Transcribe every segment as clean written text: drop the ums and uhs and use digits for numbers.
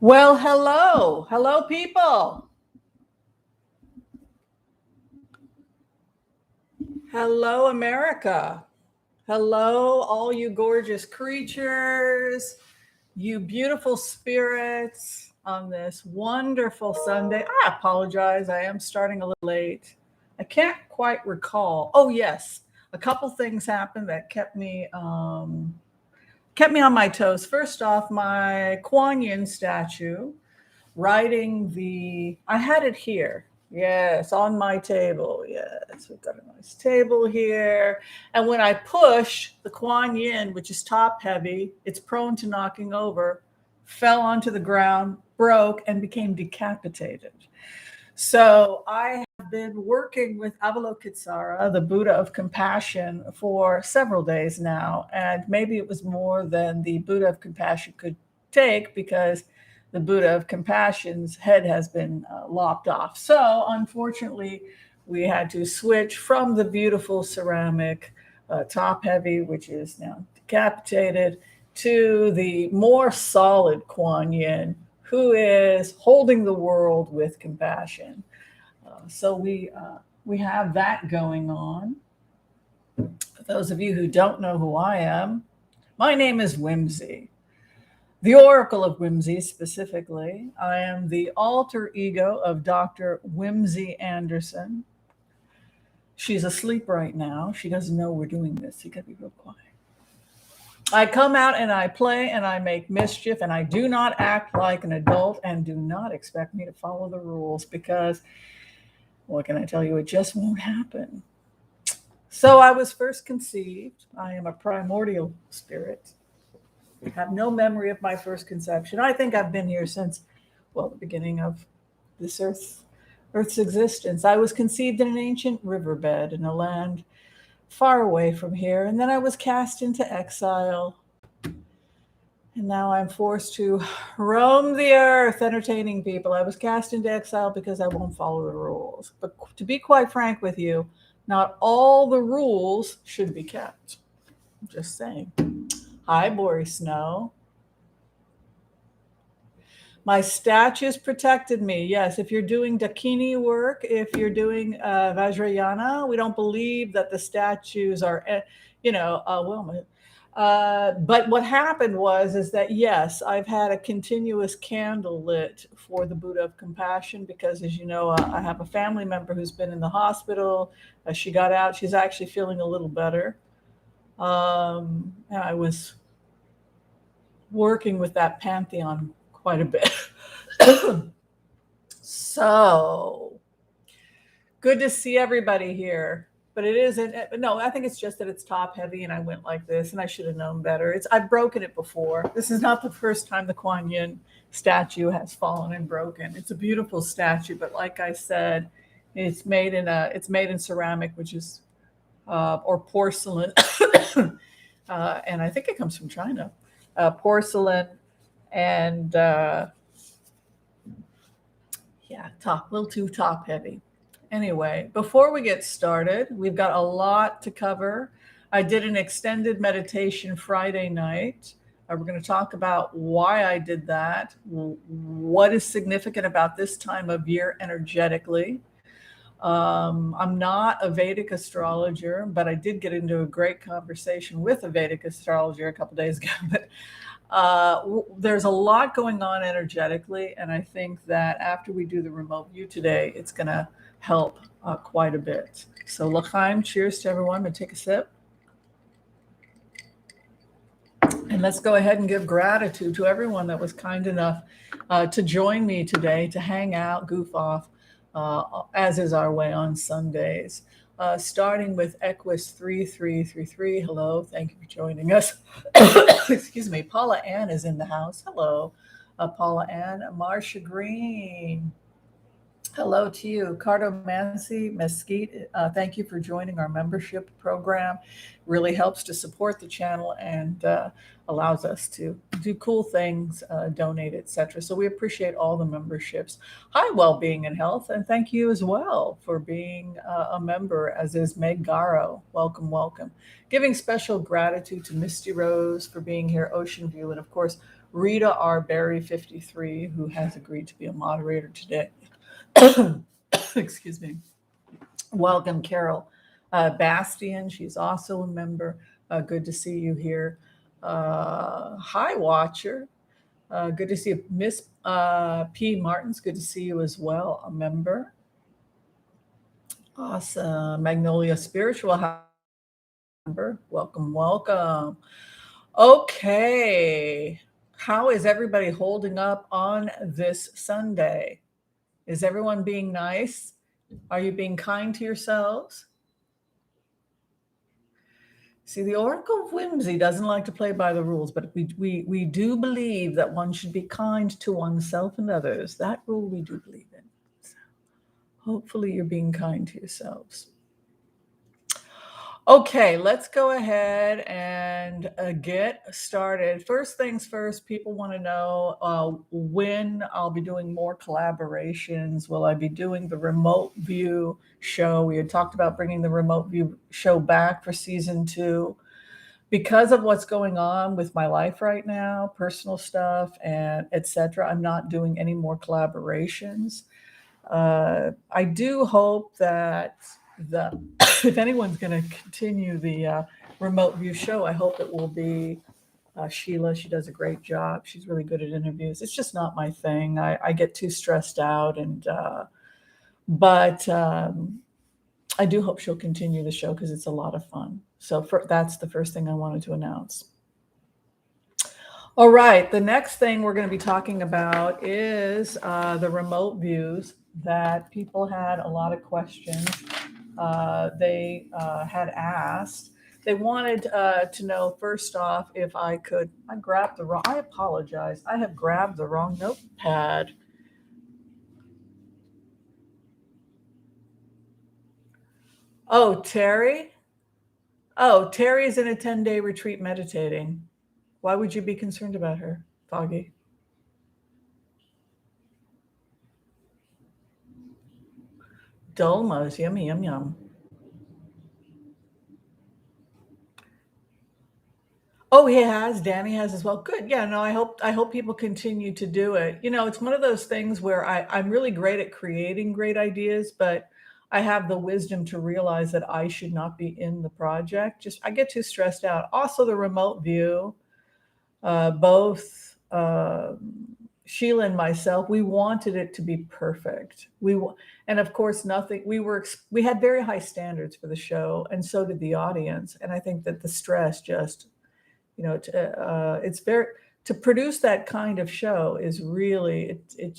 Well, hello. Hello, people. Hello, America. Hello, all you gorgeous creatures, you beautiful spirits on this wonderful Sunday. I apologize. I am starting a little late. I can't quite recall. Oh, yes. A couple things happened that kept me on my toes. First off, my Kuan Yin statue writing I had it here. Yes, on my table. Yes, we've got a nice table here. And when I push the Kuan Yin, which is top heavy, it's prone to knocking over, fell onto the ground, broke, and became decapitated. So I have been working with Avalokitesvara, the Buddha of compassion, for several days now. And maybe it was more than the Buddha of compassion could take because the Buddha of compassion's head has been lopped off. So unfortunately, we had to switch from the beautiful ceramic top heavy, which is now decapitated, to the more solid Kuan Yin, who is holding the world with compassion. So we have that going on. For those of you who don't know who I am, my name is Whimsy, the Oracle of Whimsy specifically. I am the alter ego of Dr. Whimsy Anderson. She's asleep right now. She doesn't know we're doing this. You gotta be real quiet. I come out and I play and I make mischief and I do not act like an adult, and do not expect me to follow the rules because what can I tell you? It just won't happen. So I was first conceived. I am a primordial spirit. I have no memory of my first conception. I think I've been here since, well, the beginning of this Earth's existence. I was conceived in an ancient riverbed in a land far away from here, and then I was cast into exile. And now I'm forced to roam the earth entertaining people. I was cast into exile because I won't follow the rules. But to be quite frank with you, not all the rules should be kept. I'm just saying. Hi, Bori Snow. My statues protected me. Yes, if you're doing Dakini work, if you're doing Vajrayana, we don't believe that the statues are, but what happened is that yes, I've had a continuous candle lit for the Buddha of compassion because, as you know, I have a family member who's been in the hospital. She got out. She's actually feeling a little better. And I was working with that pantheon quite a bit. So good to see everybody here. But it isn't. No, I think it's just that it's top heavy, and I went like this, and I should have known better. I've broken it before. This is not the first time the Kuan Yin statue has fallen and broken. It's a beautiful statue, but like I said, it's made in ceramic, which is or porcelain, and I think it comes from China. Porcelain and yeah, a little too top heavy. Anyway, before we get started, we've got a lot to cover. I did an extended meditation Friday night. We're going to talk about why I did that, what is significant about this time of year energetically. I'm not a Vedic astrologer, but I did get into a great conversation with a Vedic astrologer a couple days ago. But there's a lot going on energetically, and I think that after we do the remote view today, it's going to help quite a bit. So l'chaim, cheers to everyone. I'm going to take a sip. And let's go ahead and give gratitude to everyone that was kind enough to join me today, to hang out, goof off, as is our way on Sundays. Starting with Equus 3333. Hello, thank you for joining us. Excuse me. Paula Ann is in the house. Hello, Paula Ann. Marsha Green. Hello to you. Cardomancy Mesquite, thank you for joining our membership program. Really helps to support the channel and allows us to do cool things, donate, etc. So we appreciate all the memberships. Hi, Wellbeing and Health, and thank you as well for being a member, as is Meg Garo. Welcome, welcome. Giving special gratitude to Misty Rose for being here, Ocean View, and of course, Rita R. Berry 53, who has agreed to be a moderator today. Excuse me. Welcome, Carol Bastian. She's also a member. Good to see you here. Hi, Watcher. Good to see you. Miss P. Martins, good to see you as well, a member. Awesome. Magnolia Spiritual member. Welcome, welcome. Okay. How is everybody holding up on this Sunday? Is everyone being nice? Are you being kind to yourselves? See, the Oracle of Whimsy doesn't like to play by the rules, but we do believe that one should be kind to oneself and others. That rule we do believe in. So hopefully you're being kind to yourselves. Okay, let's go ahead and get started. First things first, people want to know when I'll be doing more collaborations. Will I be doing the remote view show? We had talked about bringing the remote view show back for season 2. Because of what's going on with my life right now, personal stuff and etc., I'm not doing any more collaborations. I do hope that if anyone's going to continue the remote view show, I hope it will be Sheila. She does a great job. She's really good at interviews. It's just not my thing. I get too stressed out, but I do hope she'll continue the show because it's a lot of fun. So that's the first thing I wanted to announce. All right, the next thing we're going to be talking about is the remote views that people had a lot of questions. They had asked. They wanted to know, first off, if I could. I apologize. I have grabbed the wrong notepad. Oh, Terry? Oh, Terry's in a 10-day retreat meditating. Why would you be concerned about her, Foggy? Dolmas, yummy, yum, yum. Oh, he has. Danny has as well. Good. Yeah. No, I hope people continue to do it. You know, it's one of those things where I'm really great at creating great ideas, but I have the wisdom to realize that I should not be in the project. I get too stressed out. Also, the remote view. Both Sheila and myself, we wanted it to be perfect. And of course, nothing. We had very high standards for the show, and so did the audience. And I think that the stress just, it's very, to produce that kind of show is really, it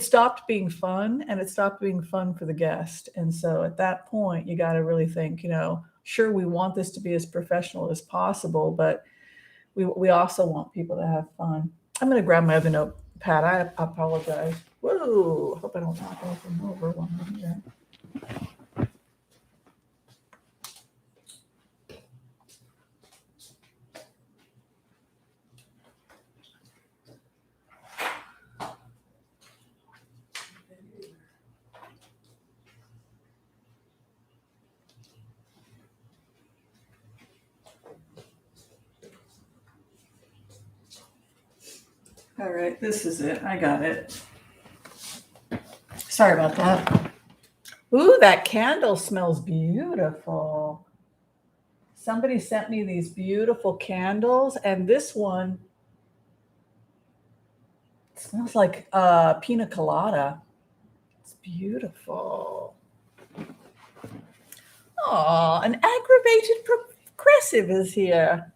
stopped being fun, and it stopped being fun for the guest. And so at that point, you got to really think, sure, we want this to be as professional as possible, but we also want people to have fun. I'm going to grab my other notepad. I apologize. Whoa, hope I don't knock anything over while I'm here. All right, this is it. I got it. Sorry about that. Ooh, that candle smells beautiful. Somebody sent me these beautiful candles, and this one smells like pina colada. It's beautiful. Oh, an aggravated progressive is here.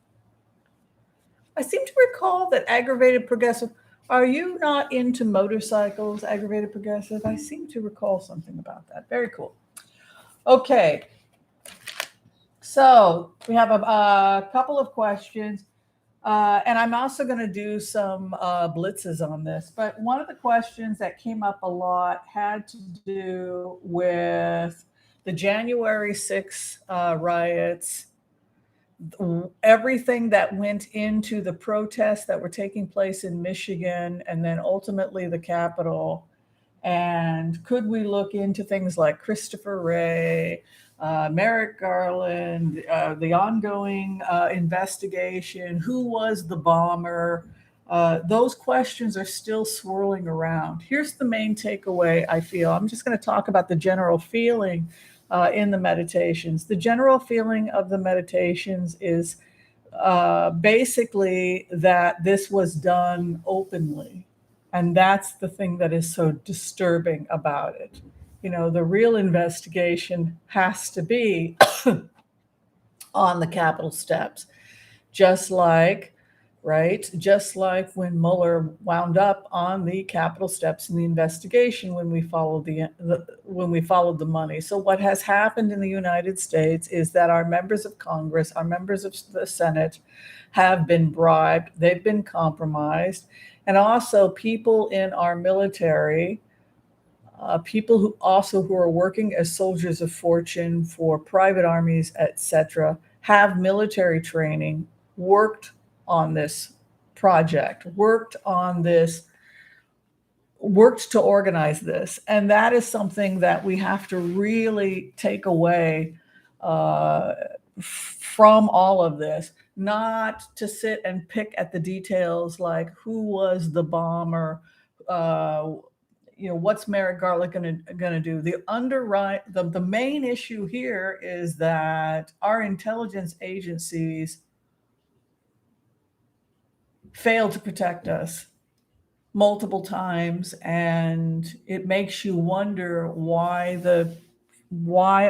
I seem to recall that aggravated progressive. Are you not into motorcycles, aggravated progressive? I seem to recall something about that. Very cool. Okay. So we have a couple of questions. And I'm also going to do some blitzes on this. But one of the questions that came up a lot had to do with the January 6th riots, everything that went into the protests that were taking place in Michigan, and then ultimately the Capitol. And could we look into things like Christopher Wray, Merrick Garland, the ongoing investigation, who was the bomber, those questions are still swirling around. Here's the main takeaway I feel. I'm just going to talk about the general feeling in the meditations. The general feeling of the meditations is basically that this was done openly. And that's the thing that is so disturbing about it. The real investigation has to be on the Capitol steps, just like, right? Just like when Mueller wound up on the Capitol steps in the investigation when we followed the money. So what has happened in the United States is that our members of Congress, our members of the Senate, have been bribed. They've been compromised, and also people in our military. People who are working as soldiers of fortune for private armies, etc., have military training, worked on this project, worked to organize this. And that is something that we have to really take away from all of this, not to sit and pick at the details like who was the bomber, what's Merrick Garland going to do? The main issue here is that our intelligence agencies failed to protect us multiple times, and it makes you wonder why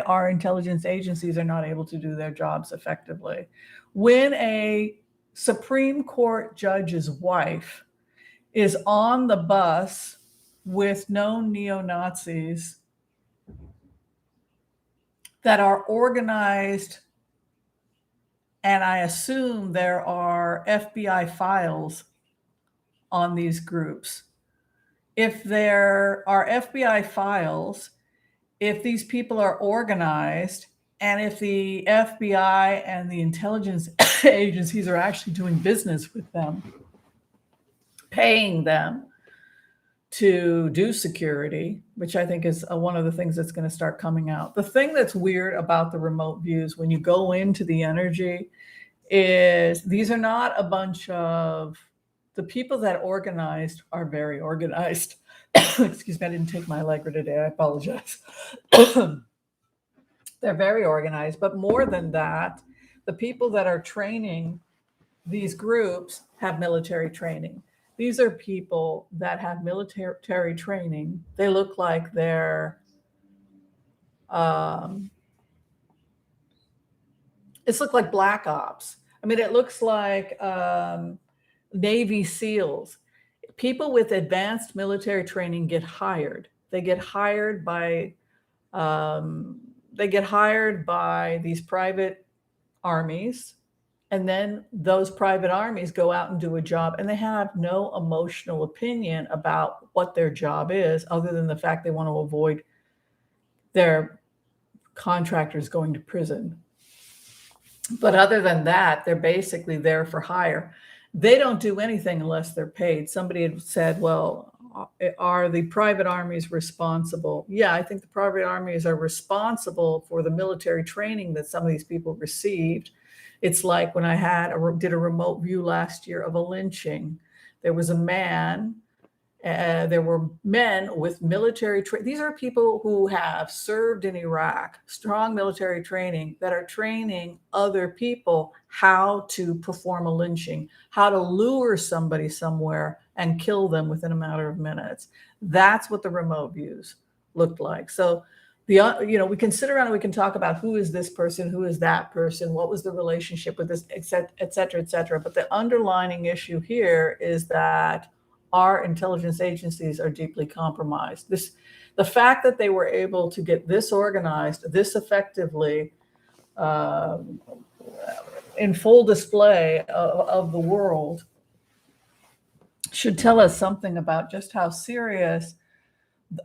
our intelligence agencies are not able to do their jobs effectively. When a Supreme Court judge's wife is on the bus with known neo-Nazis that are organized, and I assume there are FBI files on these groups. If there are FBI files, if these people are organized, and if the FBI and the intelligence agencies are actually doing business with them, paying them to do security, which I think is one of the things that's going to start coming out. The thing that's weird about the remote views when you go into the energy is these are not a bunch of, the people that organized are very organized. Excuse me, I didn't take my Allegra today. I apologize. They're very organized, but more than that, the people that are training these groups have military training. These are people that have military training. They look like they're, it's look like black ops. I mean, it looks like Navy SEALs. People with advanced military training get hired. They get hired by these private armies. And then those private armies go out and do a job, and they have no emotional opinion about what their job is, other than the fact they want to avoid their contractors going to prison. But other than that, they're basically there for hire. They don't do anything unless they're paid. Somebody had said, well, are the private armies responsible? Yeah, I think the private armies are responsible for the military training that some of these people received. It's like when I did a remote view last year of a lynching. There was a man, there were men with military training. These are people who have served in Iraq, strong military training, that are training other people how to perform a lynching, how to lure somebody somewhere and kill them within a matter of minutes. That's what the remote views looked like. So we can sit around and we can talk about who is this person, who is that person, what was the relationship with this, et cetera, et cetera. But the underlining issue here is that our intelligence agencies are deeply compromised. The fact that they were able to get this organized, this effectively, in full display of the world, should tell us something about just how serious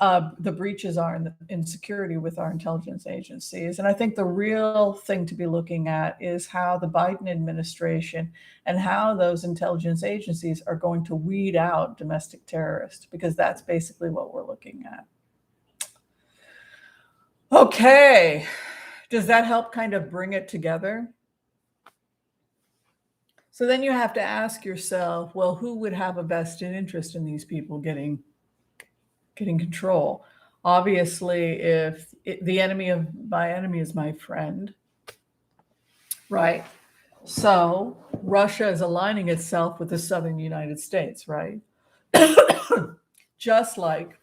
the breaches are in security with our intelligence agencies. And I think the real thing to be looking at is how the Biden administration and how those intelligence agencies are going to weed out domestic terrorists, because that's basically what we're looking at. Okay, Does that help kind of bring it together? So then you have to ask yourself, well, who would have a vested interest in these people getting control? Obviously, if the enemy of my enemy is my friend, right? So Russia is aligning itself with the southern United States, right? just like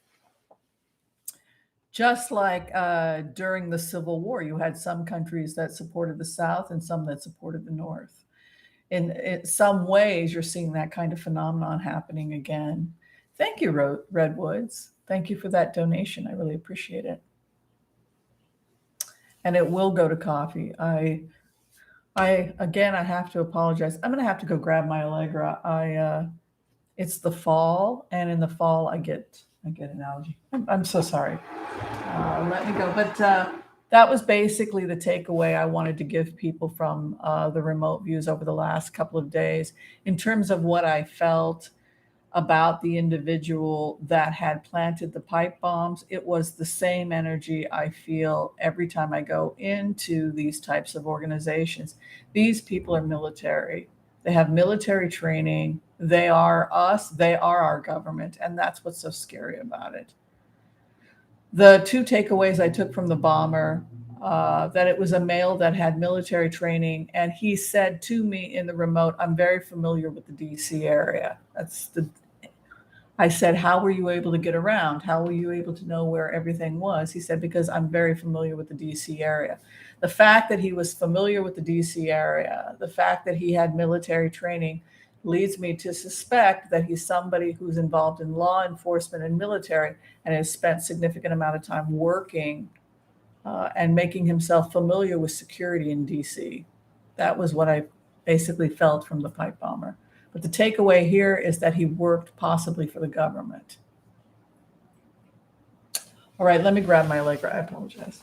during the Civil War, you had some countries that supported the South and some that supported the North. In some ways, you're seeing that kind of phenomenon happening again. Thank you, Redwoods. Thank you for that donation. I really appreciate it. And it will go to coffee. I have to apologize. I'm going to have to go grab my Allegra. It's the fall, and in the fall I get an allergy. I'm so sorry. Let me go. But that was basically the takeaway I wanted to give people from the remote views over the last couple of days in terms of what I felt about the individual that had planted the pipe bombs. It was the same energy I feel every time I go into these types of organizations. These people are military. They have military training. They are us. They are our government. And that's what's so scary about it. The two takeaways I took from the bomber, that it was a male that had military training. And he said to me in the remote, I'm very familiar with the DC area. I said, how were you able to get around? How were you able to know where everything was? He said, because I'm very familiar with the DC area. The fact that he was familiar with the DC area, the fact that he had military training leads me to suspect that he's somebody who's involved in law enforcement and military and has spent significant amount of time working and making himself familiar with security in DC. That was what I basically felt from the pipe bomber. But the takeaway here is that he worked possibly for the government. All right, let me grab my Allegra. I apologize.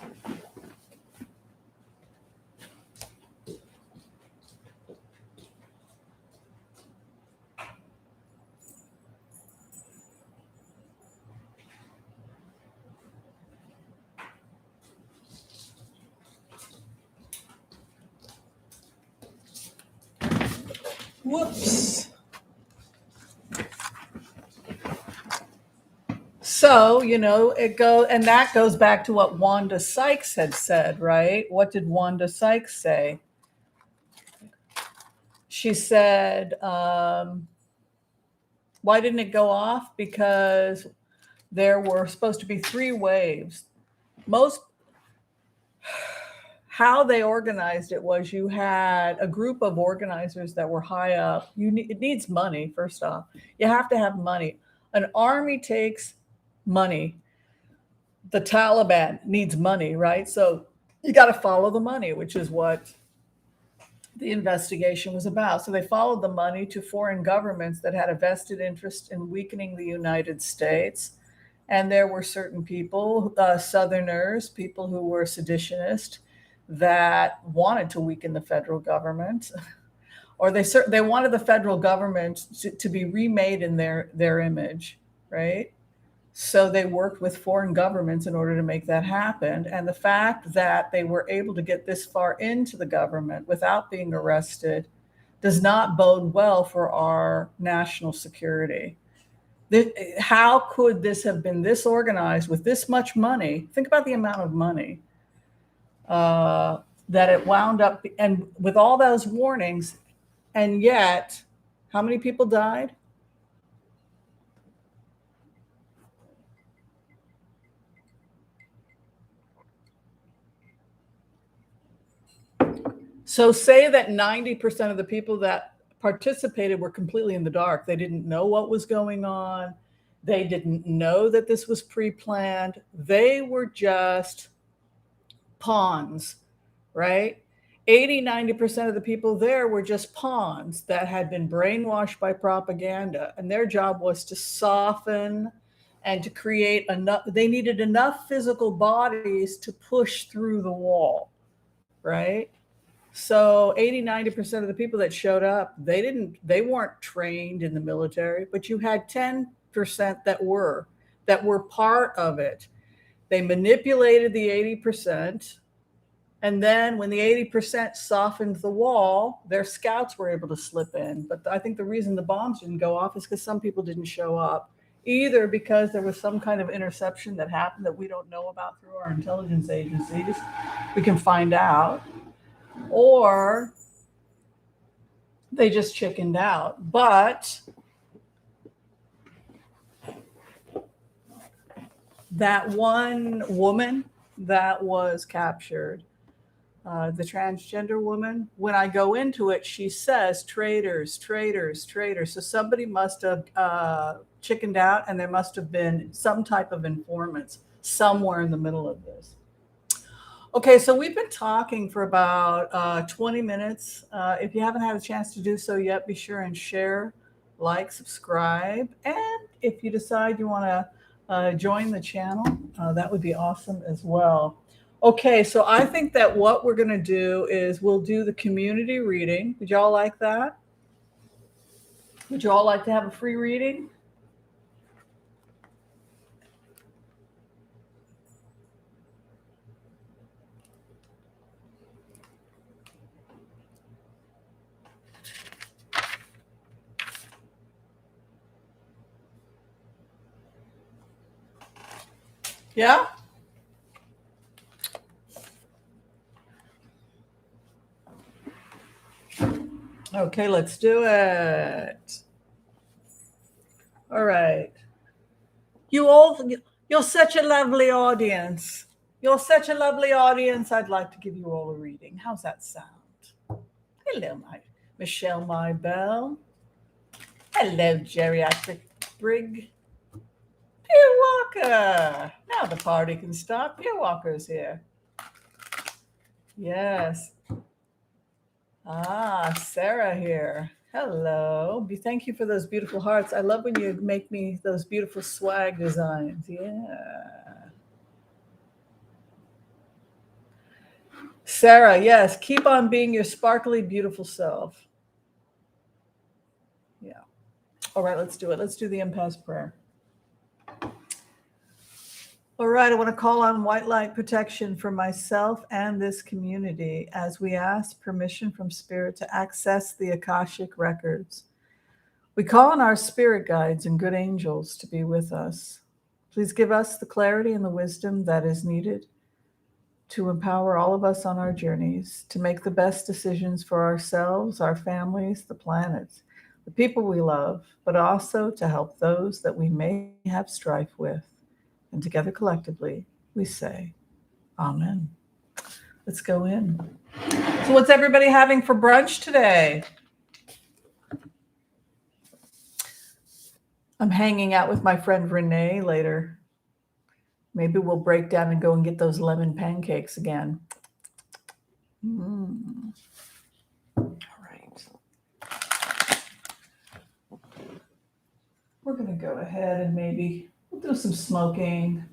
Whoops. So, and that goes back to what Wanda Sykes had said, right? What did Wanda Sykes say? She said, why didn't it go off? Because there were supposed to be 3 waves. How they organized it was you had a group of organizers that were high up. It needs money, first off. You have to have money. An army takes money. The Taliban needs money, right? So you got to follow the money, which is what the investigation was about. So they followed the money to foreign governments that had a vested interest in weakening the United States. And there were certain people, Southerners, people who were seditionists, that wanted to weaken the federal government, or they wanted the federal government to be remade in their image, right? So they worked with foreign governments in order to make that happen. And the fact that they were able to get this far into the government without being arrested does not bode well for our national security. How could this have been this organized with this much money? Think about the amount of money that it wound up, and with all those warnings, and yet, how many people died? So say that 90% of the people that participated were completely in the dark. They didn't know what was going on. They didn't know that this was pre-planned. They were just pawns, right? 80-90% of the people there were just pawns that had been brainwashed by propaganda, and their job was to soften and to create enough. They needed enough physical bodies to push through the wall, right? So 80-90% of the people that showed up, they weren't trained in the military, but you had 10% that were part of it. They manipulated the 80%. And then when the 80% softened the wall, their scouts were able to slip in. But I think the reason the bombs didn't go off is because some people didn't show up, either because there was some kind of interception that happened that we don't know about through our intelligence agencies. We can find out. Or they just chickened out. But that one woman that was captured, the transgender woman, when I go into it, she says traitors, traitors, traitors. So somebody must have chickened out, and there must have been some type of informants somewhere in the middle of this. Okay, so we've been talking for about 20 minutes. If you haven't had a chance to do so yet, be sure and share, like, subscribe. And if you decide you want to join the channel, that would be awesome as well. Okay, so I think that what we're going to do is we'll do the community reading. Would y'all like that? Would you all like to have a free reading? Yeah? Okay, let's do it. All right. You're such a lovely audience. You're such a lovely audience. I'd like to give you all a reading. How's that sound? Hello, Michelle Bell. Hello, Geriatric Brig. Peter Walker. Now the party can start. Peter Walker's here. Yes. Sarah here. Hello. Thank you for those beautiful hearts. I love when you make me those beautiful swag designs. Yeah. Sarah, yes. Keep on being your sparkly, beautiful self. Yeah. All right, let's do it. Let's do the Impasse Prayer. All right, I want to call on white light protection for myself and this community as we ask permission from Spirit to access the Akashic records. We call on our spirit guides and good angels to be with us. Please give us the clarity and the wisdom that is needed to empower all of us on our journeys to make the best decisions for ourselves, our families, the planet, the people we love, but also to help those that we may have strife with. And together collectively, we say, Amen. Let's go in. So what's everybody having for brunch today? I'm hanging out with my friend Renee later. Maybe we'll break down and go and get those lemon pancakes again. All right. We're going to go ahead and maybe we'll do some smoking.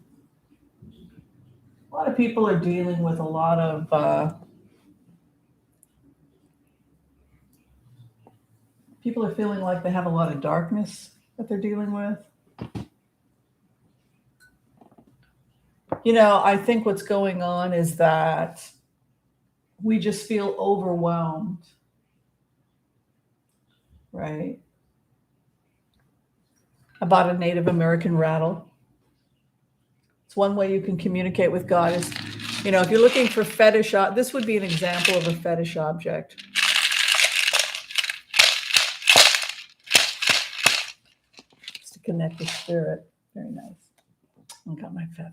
A lot of people are dealing with a lot of people are feeling like they have a lot of darkness that they're dealing with. You know, I think what's going on is that we just feel overwhelmed, right? About a Native American rattle. It's one way you can communicate with God is, you know, if you're looking for fetish, this would be an example of a fetish object. Just to connect with spirit. Very nice. I got my feather.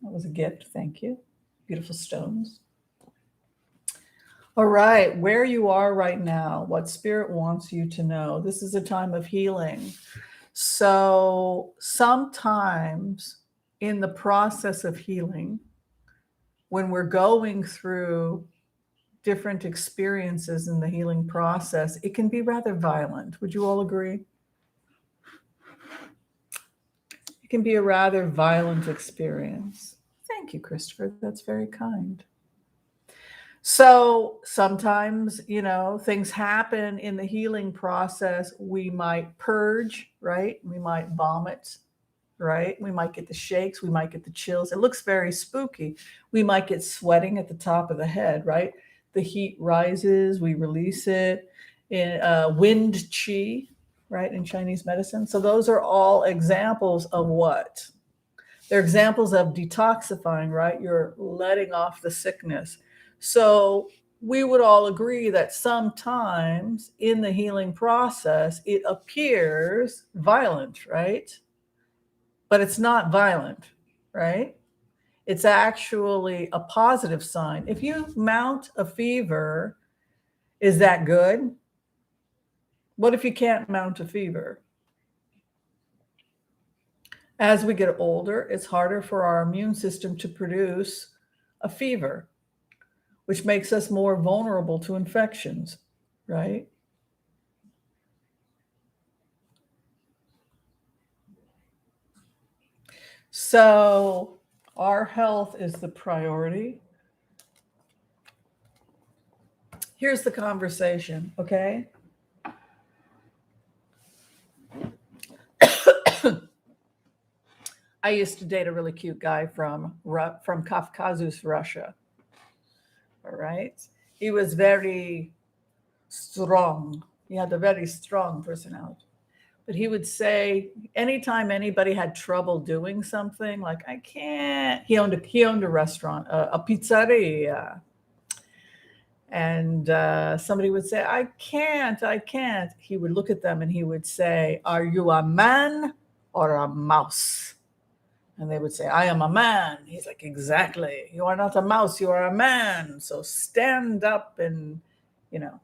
That was a gift. Thank you. Beautiful stones. All right. Where you are right now, what spirit wants you to know. This is a time of healing. So sometimes in the process of healing, when we're going through different experiences in the healing process, it can be rather violent. Would you all agree? It can be a rather violent experience. Thank you, Christopher. That's very kind. So sometimes, you know, things happen in the healing process. We might purge, right? We might vomit. right? We might get the shakes, we might get the chills. It looks very spooky. We might get sweating at the top of the head, right? The heat rises, we release it in wind qi, right, in Chinese medicine. So those are all examples of what? They're examples of detoxifying, right? You're letting off the sickness. So we would all agree that sometimes in the healing process, it appears violent, right? But it's not violent, right? It's actually a positive sign. If you mount a fever, is that good? What if you can't mount a fever? As we get older, it's harder for our immune system to produce a fever, which makes us more vulnerable to infections, right? So our health is the priority. Here's the conversation, okay? I used to date a really cute guy from Kafkazus, Russia. All right. He was very strong. He had a very strong personality. But he would say anytime anybody had trouble doing something, like I can't. He owned a restaurant, a pizzeria, and somebody would say, I can't. He would look at them and he would say, are you a man or a mouse? And they would say, I am a man. He's like, exactly. You are not a mouse, you are a man. So stand up and, you know.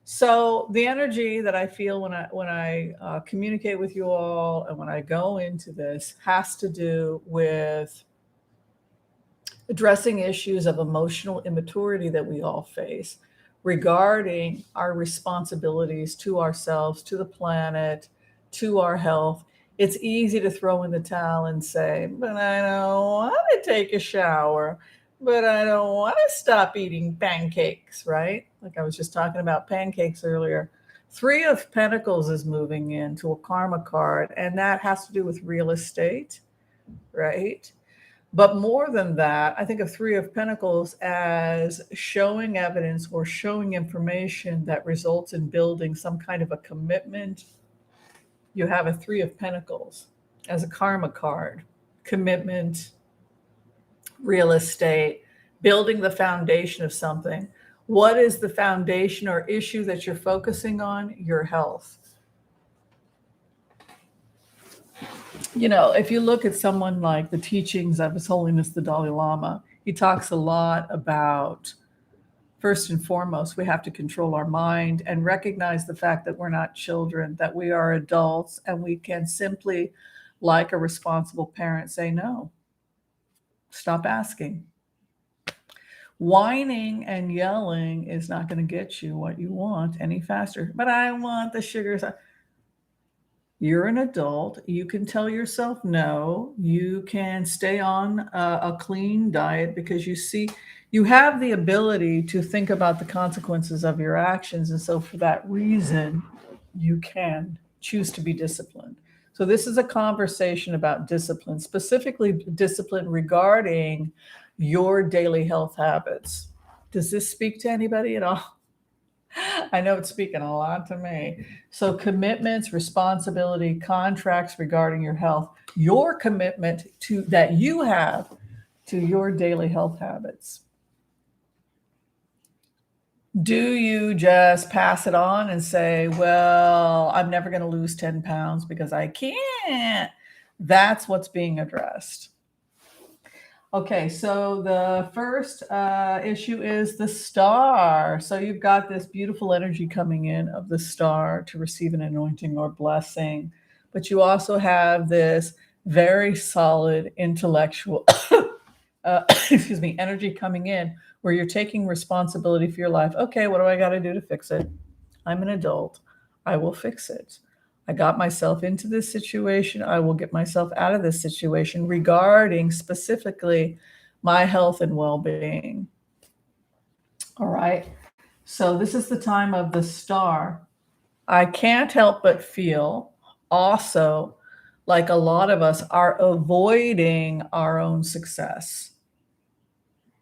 So the energy that I feel when I communicate with you all and when I go into this has to do with addressing issues of emotional immaturity that we all face regarding our responsibilities to ourselves, to the planet, to our health. It's easy to throw in the towel and say, but I don't want to take a shower, but I don't want to stop eating pancakes, right? Like I was just talking about pancakes earlier. Three of Pentacles is moving into a karma card, and that has to do with real estate, right? But more than that, I think of Three of Pentacles as showing evidence or showing information that results in building some kind of a commitment. You have a Three of Pentacles as a karma card, commitment, real estate, building the foundation of something. What is the foundation or issue that you're focusing on? Your health. You know, if you look at someone like the teachings of His Holiness the Dalai Lama, he talks a lot about, first and foremost, we have to control our mind and recognize the fact that we're not children, that we are adults, and we can simply, like a responsible parent, say no. Stop asking. Whining and yelling is not going to get you what you want any faster. But I want the sugars. You're an adult. You can tell yourself no. You can stay on a clean diet because you have the ability to think about the consequences of your actions. And so for that reason, you can choose to be disciplined. So this is a conversation about discipline, specifically discipline regarding your daily health habits. Does this speak to anybody at all? I know it's speaking a lot to me. So commitments, responsibility, contracts regarding your health, your commitment to that you have to your daily health habits. Do you just pass it on and say, well, I'm never going to lose 10 pounds because I can't? That's what's being addressed. Okay, so the first issue is the star. So you've got this beautiful energy coming in of the star to receive an anointing or blessing, but you also have this very solid intellectual, energy coming in where you're taking responsibility for your life. Okay, what do I got to do to fix it? I'm an adult. I will fix it. I got myself into this situation. I will get myself out of this situation regarding specifically my health and well-being. All right. So this is the time of the star. I can't help but feel also like a lot of us, are avoiding our own success.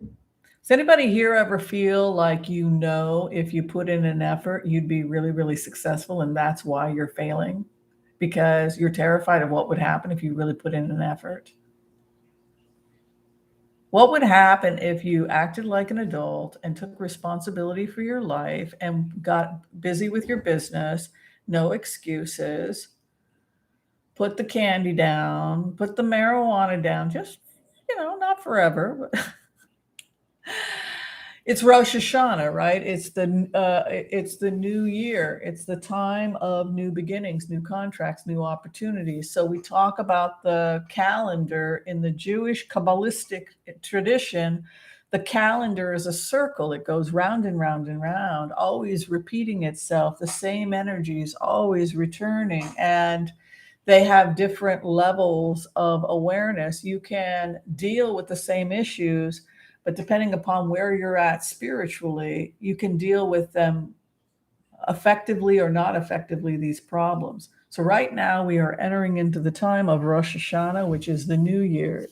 Does anybody here ever feel like, if you put in an effort, you'd be really, really successful, and that's why you're failing? Because you're terrified of what would happen if you really put in an effort? What would happen if you acted like an adult and took responsibility for your life and got busy with your business? No excuses. Put the candy down, put the marijuana down, just, not forever, but it's Rosh Hashanah, right? It's the new year. It's the time of new beginnings, new contracts, new opportunities. So we talk about the calendar in the Jewish Kabbalistic tradition. The calendar is a circle. It goes round and round and round, always repeating itself. The same energies always returning, and they have different levels of awareness. You can deal with the same issues, but depending upon where you're at spiritually, you can deal with them effectively or not effectively, these problems. So right now we are entering into the time of Rosh Hashanah, which is the new year.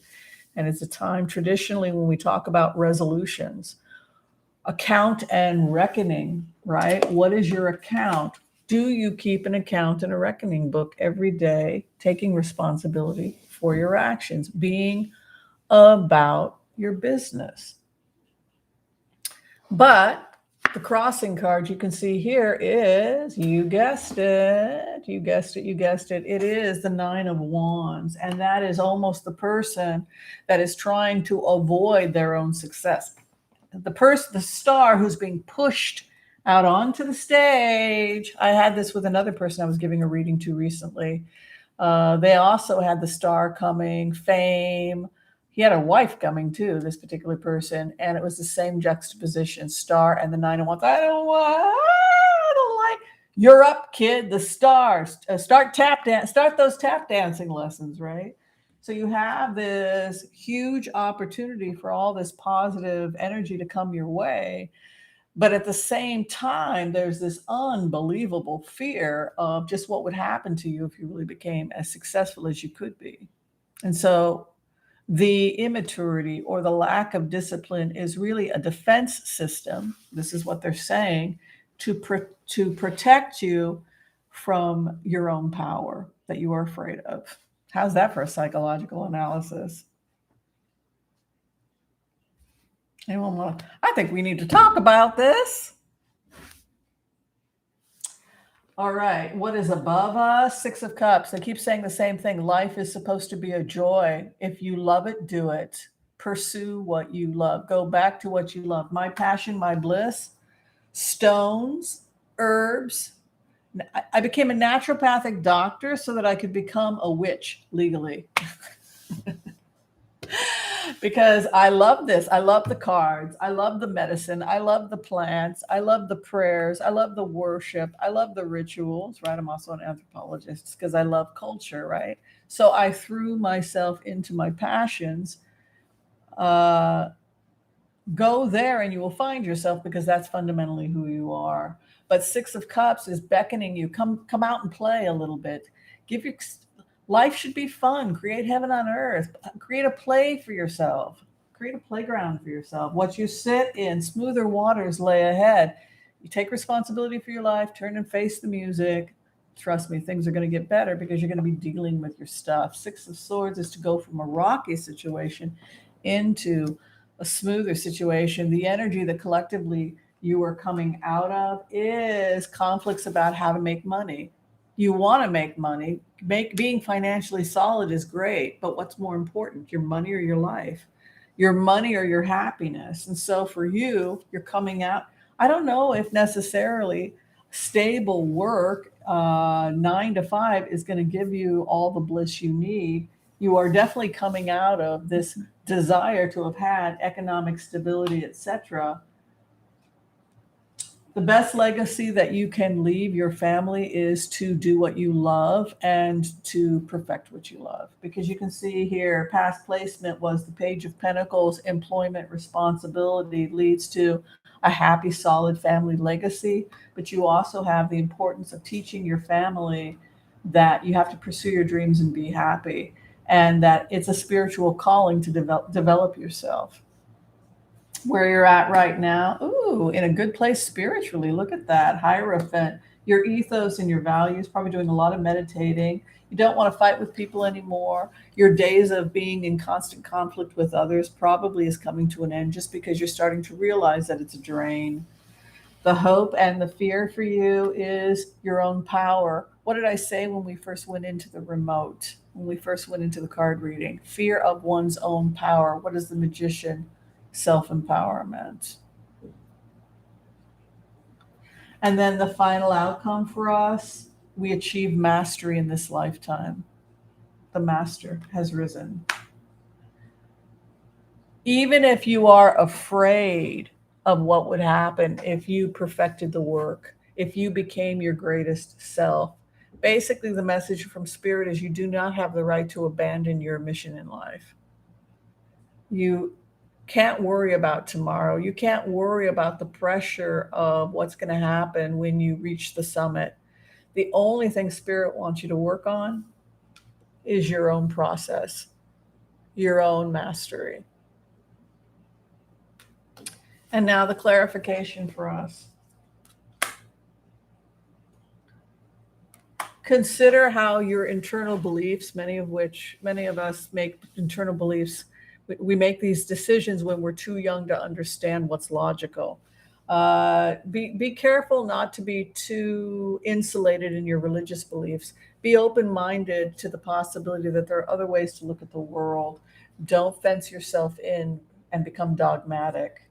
And it's a time traditionally when we talk about resolutions, account and reckoning, right? What is your account? Do you keep an account and a reckoning book every day, taking responsibility for your actions, being about your business? But the crossing card you can see here is, you guessed it, it is the Nine of Wands. And that is almost the person that is trying to avoid their own success. The star who's being pushed out onto the stage. I had this with another person I was giving a reading to recently. They also had the star coming, fame. He had a wife coming too, this particular person, and it was the same juxtaposition, star and the Nine of Wands. I don't like. You're up, kid. The stars. Start those tap dancing lessons, right? So you have this huge opportunity for all this positive energy to come your way. But at the same time, there's this unbelievable fear of just what would happen to you if you really became as successful as you could be. And so the immaturity or the lack of discipline is really a defense system. This is what they're saying, to protect you from your own power that you are afraid of. How's that for a psychological analysis? Anyone want to? I think we need to talk about this. All right. What is above us? Six of Cups. They keep saying the same thing. Life is supposed to be a joy. If you love it, do it. Pursue what you love. Go back to what you love. My passion, my bliss. Stones, herbs. I became a naturopathic doctor so that I could become a witch legally. Because I love this. I love the cards. I love the medicine. I love the plants. I love the prayers. I love the worship. I love the rituals, right? I'm also an anthropologist because I love culture, right? So I threw myself into my passions. Go there and you will find yourself, because that's fundamentally who you are. But Six of Cups is beckoning you. Come out and play a little bit. Life should be fun. Create heaven on earth. Create a play for yourself. Create a playground for yourself. What you sit in, smoother waters lay ahead. You take responsibility for your life, turn and face the music. Trust me, things are going to get better because you're going to be dealing with your stuff. Six of Swords is to go from a rocky situation into a smoother situation. The energy that collectively you are coming out of is conflicts about how to make money. You want to make money. Being financially solid is great, but what's more important, your money or your life? Your money or your happiness? And so for you, you're coming out. I don't know if necessarily stable work, 9 to 5, is going to give you all the bliss you need. You are definitely coming out of this desire to have had economic stability, etc. The best legacy that you can leave your family is to do what you love and to perfect what you love. Because you can see here, past placement was the Page of Pentacles. Employment responsibility leads to a happy, solid family legacy. But you also have the importance of teaching your family that you have to pursue your dreams and be happy, and that it's a spiritual calling to develop yourself. Where you're at right now, ooh, in a good place spiritually. Look at that, Hierophant. Your ethos and your values, probably doing a lot of meditating. You don't want to fight with people anymore. Your days of being in constant conflict with others probably is coming to an end, just because you're starting to realize that it's a drain. The hope and the fear for you is your own power. What did I say when we first went into the remote? When we first went into the card reading? Fear of one's own power. What is the Magician? Self empowerment. And then the final outcome for us, we achieve mastery in this lifetime. The master has risen. Even if you are afraid of what would happen if you perfected the work, if you became your greatest self, basically the message from Spirit is you do not have the right to abandon your mission in life. You can't worry about tomorrow. You can't worry about the pressure of what's going to happen when you reach the summit. The only thing Spirit wants you to work on is your own process, your own mastery. And now the clarification for us. Consider how your internal beliefs, many of us make internal beliefs. We make these decisions when we're too young to understand what's logical. Be careful not to be too insulated in your religious beliefs. Be open minded to the possibility that there are other ways to look at the world. Don't fence yourself in and become dogmatic.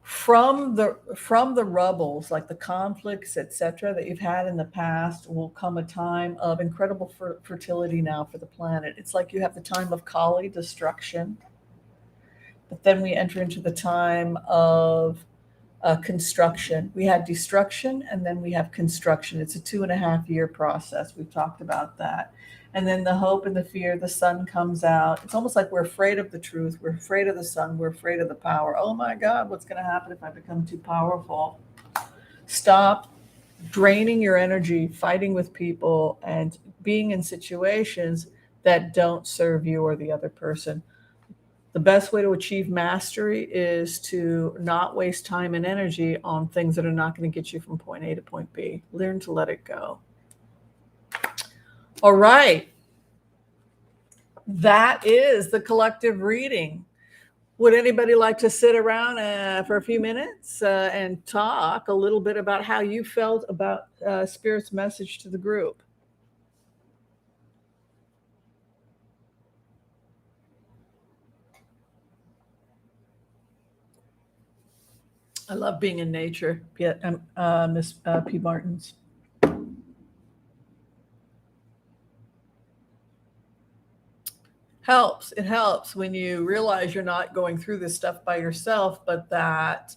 From the rubbles, like the conflicts, etc., that you've had in the past, will come a time of incredible fertility now for the planet. It's like you have the time of Kali destruction, but then we enter into the time of construction. We had destruction, and then we have construction. It's a 2.5 year process. We've talked about that. And then the hope and the fear, the sun comes out. It's almost like we're afraid of the truth. We're afraid of the sun. We're afraid of the power. Oh my God, what's going to happen if I become too powerful? Stop draining your energy, fighting with people, and being in situations that don't serve you or the other person. The best way to achieve mastery is to not waste time and energy on things that are not going to get you from point A to point B. Learn to let it go. All right. That is the collective reading. Would anybody like to sit around for a few minutes and talk a little bit about how you felt about Spirit's message to the group? I love being in nature, Miss P. Martins. Helps. It helps when you realize you're not going through this stuff by yourself, but that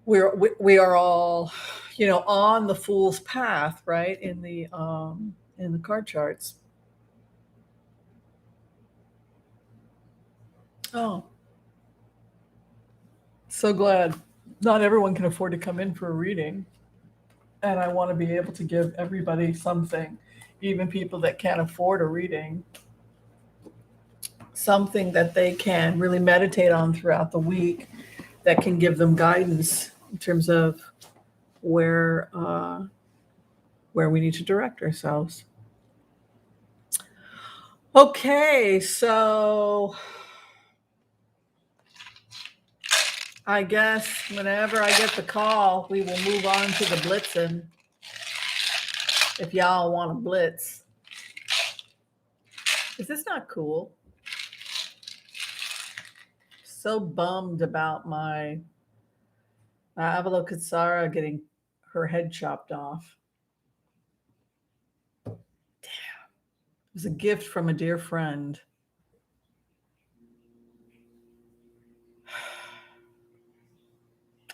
we are all, on the fool's path, right? In the card charts. Oh, so glad. Not everyone can afford to come in for a reading, and I want to be able to give everybody something, even people that can't afford a reading, something that they can really meditate on throughout the week that can give them guidance in terms of where we need to direct ourselves. Okay, so I guess whenever I get the call, we will move on to the blitzing. If y'all want to blitz. Is this not cool? So bummed about my Avalokitesvara getting her head chopped off. Damn. It was a gift from a dear friend.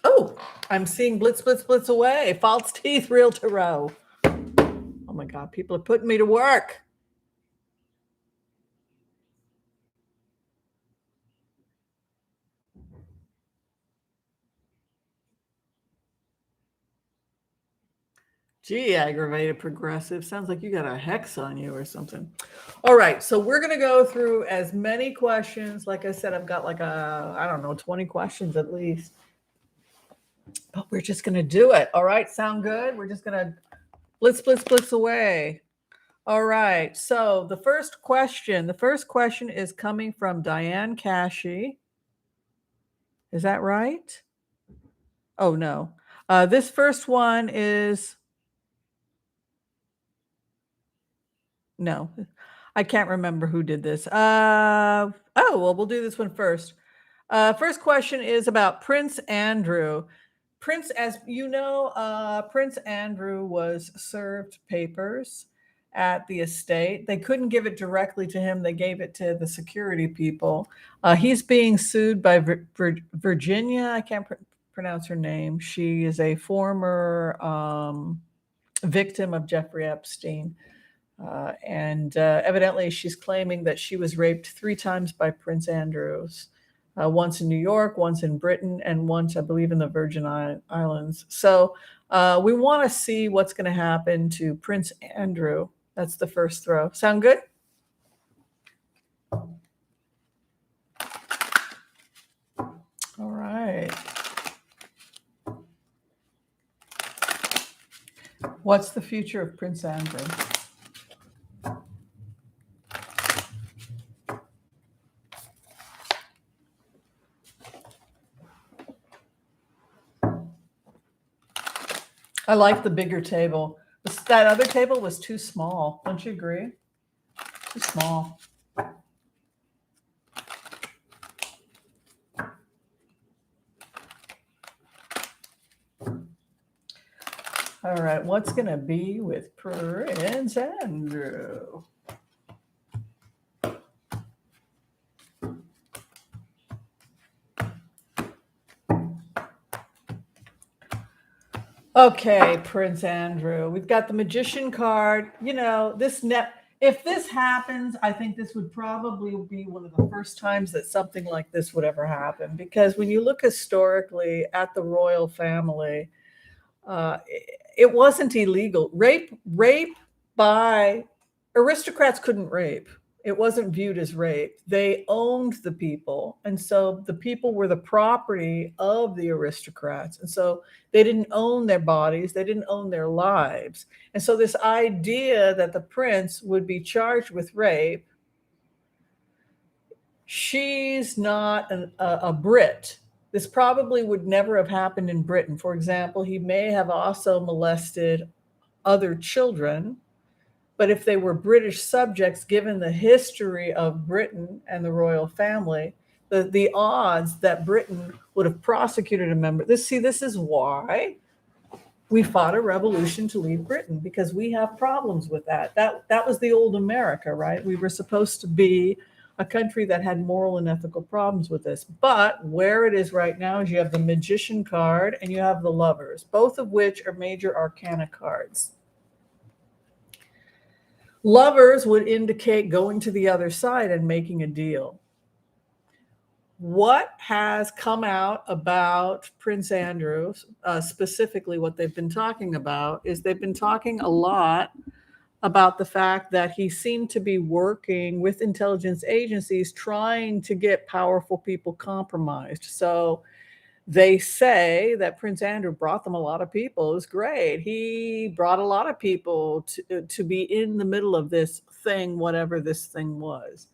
Oh, I'm seeing blitz, blitz, blitz away. False teeth, real tarot. Oh my God, people are putting me to work. Gee, aggravated progressive. Sounds like you got a hex on you or something. All right. So we're going to go through as many questions. Like I said, I've got like I don't know, 20 questions at least. But we're just going to do it. All right. Sound good? We're just going to blitz away. All right. So the first question is coming from Diane Cashy. Is that right? Oh, no. This first one is, no, I can't remember who did this. Oh, well, we'll do this one first. First question is about Prince Andrew. As you know, Prince Andrew was served papers at the estate. They couldn't give it directly to him. They gave it to the security people. He's being sued by Virginia. I can't pronounce her name. She is a former victim of Jeffrey Epstein. And evidently she's claiming that she was raped 3 times by Prince Andrews. Once in New York, once in Britain, and once, I believe, in the Virgin Islands. So we want to see what's going to happen to Prince Andrew. That's the first throw. Sound good? All right. What's the future of Prince Andrew? I like the bigger table. That other table was too small. Don't you agree? Too small. All right, what's going to be with Prince Andrew? Okay, Prince Andrew. We've got the magician card. You know, if this happens, I think this would probably be one of the first times that something like this would ever happen. Because when you look historically at the royal family, it wasn't illegal. Rape by aristocrats couldn't rape. It wasn't viewed as rape. They owned the people. And so the people were the property of the aristocrats. And so they didn't own their bodies. They didn't own their lives. And so this idea that the prince would be charged with rape, she's not a Brit. This probably would never have happened in Britain. For example, he may have also molested other children. But if they were British subjects, given the history of Britain and the royal family, the odds that Britain would have prosecuted a member. This is why we fought a revolution to leave Britain, because we have problems with that. That was the old America, right? We were supposed to be a country that had moral and ethical problems with this. But where it is right now is you have the magician card and you have the lovers, both of which are major arcana cards. Lovers would indicate going to the other side and making a deal. What has come out about Prince Andrew, specifically what they've been talking about, is they've been talking a lot about the fact that he seemed to be working with intelligence agencies trying to get powerful people compromised. So they say that Prince Andrew brought them a lot of people. It was great. He brought a lot of people to be in the middle of this thing, whatever this thing was.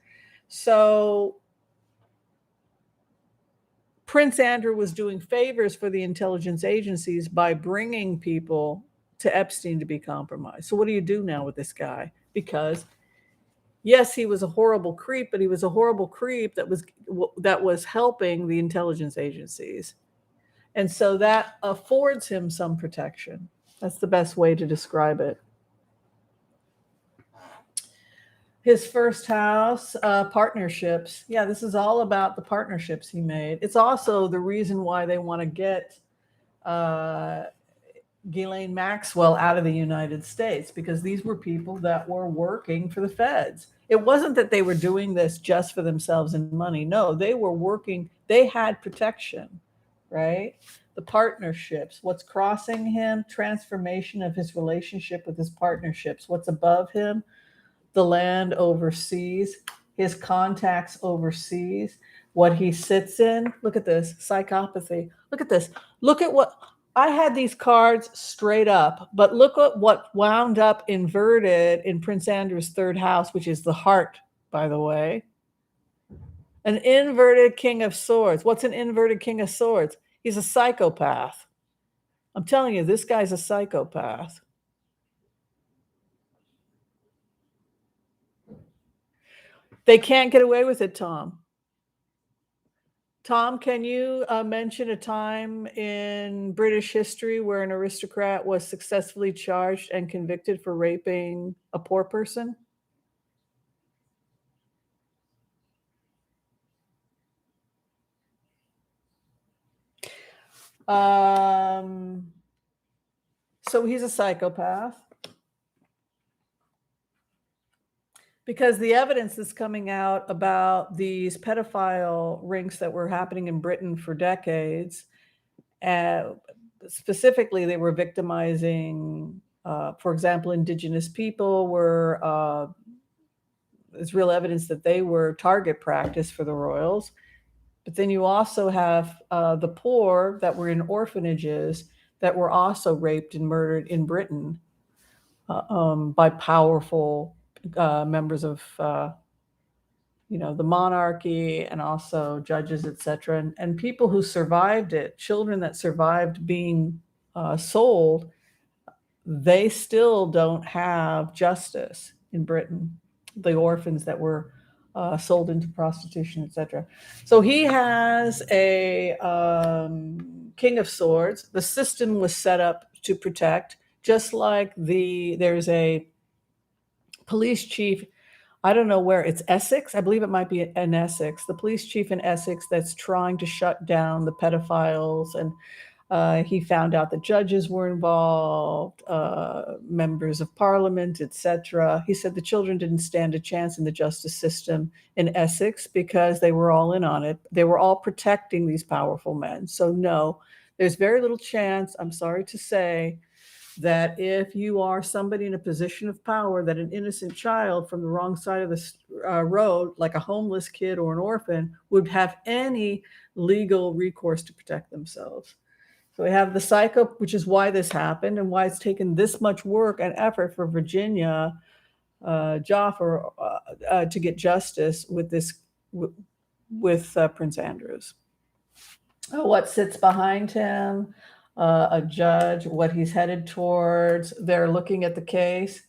So Prince Andrew was doing favors for the intelligence agencies by bringing people to Epstein to be compromised. So what do you do now with this guy? Because yes, he was a horrible creep, but he was a horrible creep that was helping the intelligence agencies. And so that affords him some protection. That's the best way to describe it. His first house, partnerships. Yeah, this is all about the partnerships he made. It's also the reason why they want to get Ghislaine Maxwell out of the United States, because these were people that were working for the feds. It wasn't that they were doing this just for themselves and money. No, they were working. They had protection. right? The partnerships, what's crossing him, transformation of his relationship with his partnerships. What's above him, the land overseas, his contacts overseas, what he sits in. Look at this psychopathy. Look at this. Look at what I had these cards straight up, but look at what wound up inverted in Prince Andrew's third house, which is the heart, by the way. An inverted King of Swords. What's an inverted King of Swords? He's a psychopath. I'm telling you, this guy's a psychopath. They can't get away with it, Tom. Tom, can you mention a time in British history where an aristocrat was successfully charged and convicted for raping a poor person? So he's a psychopath. Because the evidence that's coming out about these pedophile rings that were happening in Britain for decades, specifically, they were victimizing, for example, indigenous people were, there's real evidence that they were target practice for the royals. But then you also have the poor that were in orphanages that were also raped and murdered in Britain by powerful members of the monarchy and also judges, etc., and people who survived it, children that survived being sold, they still don't have justice in Britain. The orphans that were sold into prostitution, etc. So he has a King of Swords. The system was set up to protect, just like there's a police chief, I don't know where, it's Essex, I believe it might be in Essex, the police chief in Essex that's trying to shut down the pedophiles, and he found out that judges were involved, members of parliament, etc. He said the children didn't stand a chance in the justice system in Essex because they were all in on it. They were all protecting these powerful men. So no, there's very little chance, I'm sorry to say, that if you are somebody in a position of power, that an innocent child from the wrong side of the road, like a homeless kid or an orphan, would have any legal recourse to protect themselves. So we have the psycho, which is why this happened and why it's taken this much work and effort for Virginia Joffer to get justice with this, with Prince Andrews. What sits behind him? A judge, what he's headed towards. They're looking at the case.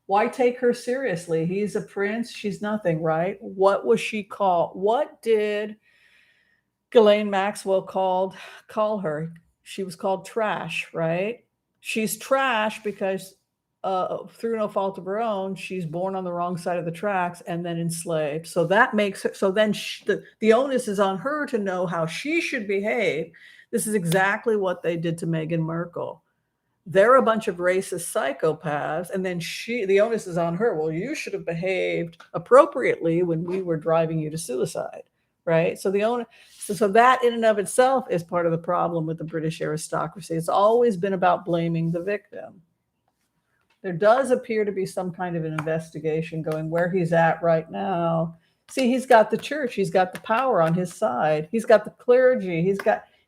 Why take her seriously? He's a prince. She's nothing, right? What was she called? What did Ghislaine Maxwell call her? She was called trash, right? She's trash because through no fault of her own, she's born on the wrong side of the tracks and then enslaved. So that makes her, so then the onus is on her to know how she should behave. This is exactly what they did to Meghan Markle. They're a bunch of racist psychopaths, and then the onus is on her. Well, you should have behaved appropriately when we were driving you to suicide, right? So so that in and of itself is part of the problem with the British aristocracy. It's always been about blaming the victim. There does appear to be some kind of an investigation going where he's at right now. See, he's got the church. He's got the power on his side. He's got the clergy.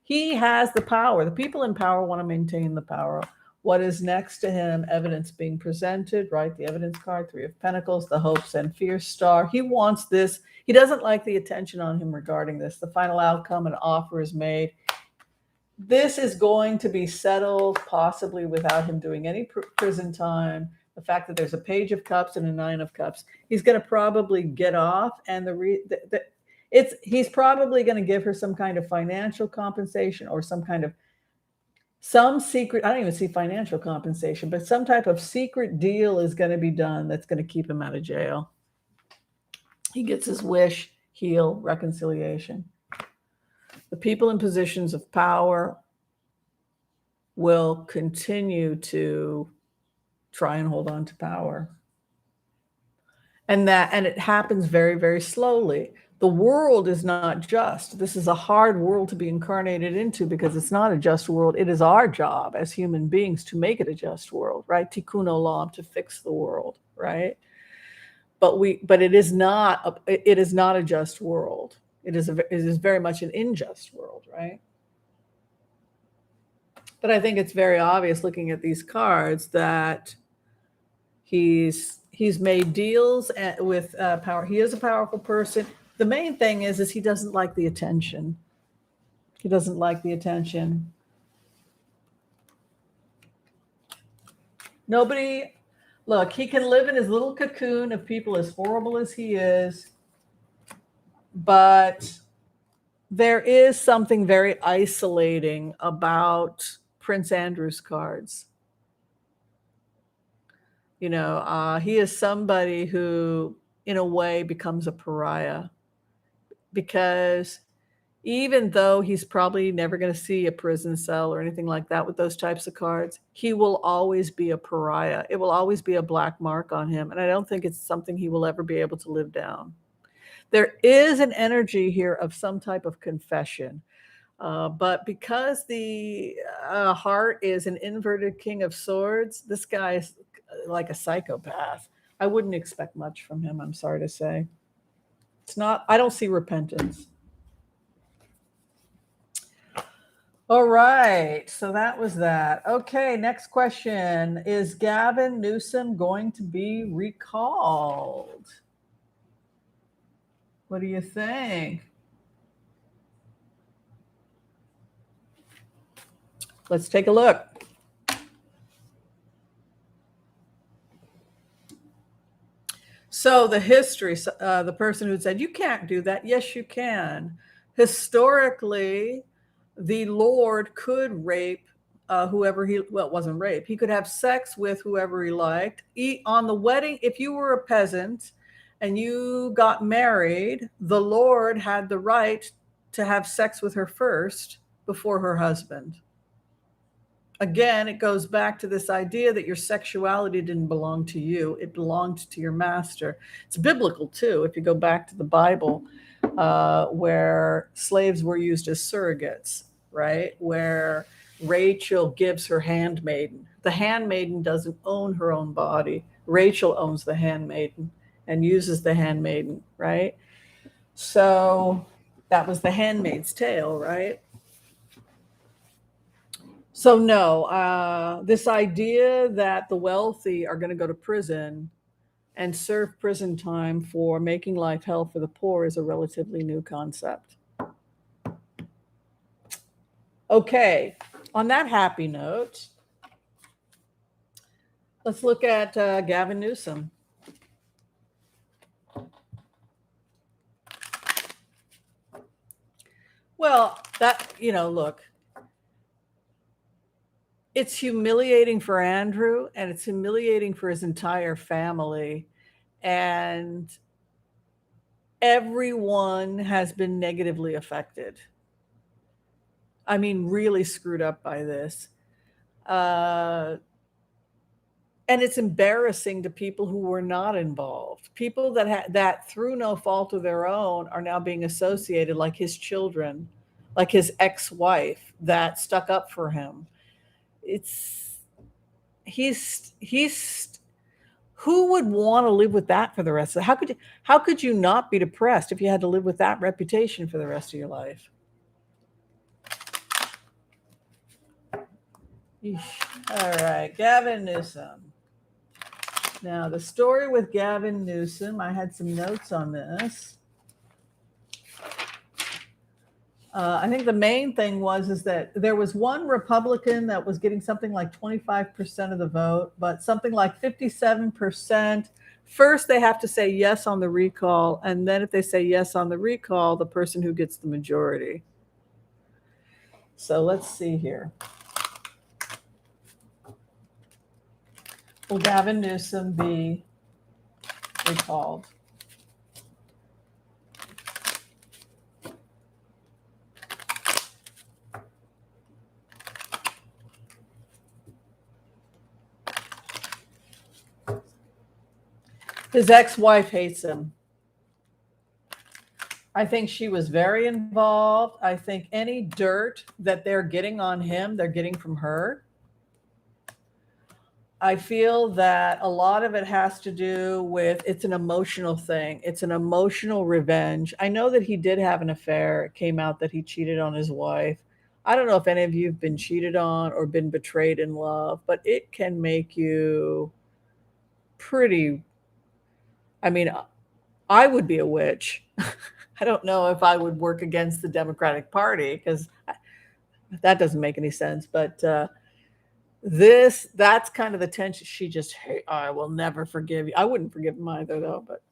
He has the power. The people in power want to maintain the power. What is next to him? Evidence being presented, right? The evidence card, 3 of Pentacles, the hopes and fears star. He wants this. He doesn't like the attention on him regarding this. The final outcome, an offer is made. This is going to be settled possibly without him doing any prison time. The fact that there's a Page of Cups and a 9 of Cups. He's going to probably get off, and he's probably going to give her some kind of financial compensation or some secret, I don't even see financial compensation, but some type of secret deal is going to be done that's going to keep him out of jail. He gets his wish, heal, reconciliation. The people in positions of power will continue to try and hold on to power. And it happens very, very slowly. The world is not just. This is a hard world to be incarnated into because it's not a just world. It is our job as human beings to make it a just world, right? Tikkun olam, to fix the world, right? But it is not a just world. It is very much an unjust world, right? But I think it's very obvious looking at these cards that he's made deals with power. He is a powerful person. The main thing is he doesn't like the attention. He doesn't like the attention. Nobody, look, he can live in his little cocoon of people as horrible as he is, but there is something very isolating about Prince Andrew's cards. You know, he is somebody who, in a way, becomes a pariah because even though he's probably never going to see a prison cell or anything like that with those types of cards, he will always be a pariah. It will always be a black mark on him. And I don't think it's something he will ever be able to live down. There is an energy here of some type of confession. But because the heart is an inverted king of swords, this guy is like a psychopath. I wouldn't expect much from him, I'm sorry to say. I don't see repentance. All right, so that was that. Okay, next question. Is Gavin Newsom going to be recalled? What do you think? Let's take a look. So the history, the person who said, you can't do that. Yes, you can. Historically, the Lord could rape whoever it wasn't rape. He could have sex with whoever he liked. On the wedding, if you were a peasant and you got married, the Lord had the right to have sex with her first before her husband. Again, it goes back to this idea that your sexuality didn't belong to you. It belonged to your master. It's biblical, too, if you go back to the Bible, where slaves were used as surrogates, right? Where Rachel gives her handmaiden. The handmaiden doesn't own her own body. Rachel owns the handmaiden and uses the handmaiden, right? So that was the Handmaid's Tale, right? So no, this idea that the wealthy are going to go to prison and serve prison time for making life hell for the poor is a relatively new concept. Okay, on that happy note, let's look at Gavin Newsom. Well, look, it's humiliating for Andrew and it's humiliating for his entire family. And everyone has been negatively affected. I mean, really screwed up by this. And it's embarrassing to people who were not involved. People that through no fault of their own are now being associated, like his children, like his ex-wife that stuck up for him. He's who would want to live with that for the rest of how could you not be depressed if you had to live with that reputation for the rest of your life? All right, Gavin Newsom. Now, the story with Gavin Newsom, I had some notes on this. I think the main thing is that there was one Republican that was getting something like 25% of the vote, but something like 57%. First, they have to say yes on the recall, and then if they say yes on the recall, the person who gets the majority. So let's see here. Will Gavin Newsom be recalled? His ex-wife hates him. I think she was very involved. I think any dirt that they're getting on him, they're getting from her. I feel that a lot of it has to do with it's an emotional thing. It's an emotional revenge. I know that he did have an affair. It came out that he cheated on his wife. I don't know if any of you have been cheated on or been betrayed in love, but it can make you pretty. I mean, I would be a witch. I don't know if I would work against the Democratic Party because that doesn't make any sense. But that's kind of the tension. She just, hey, I will never forgive you. I wouldn't forgive him either, though. But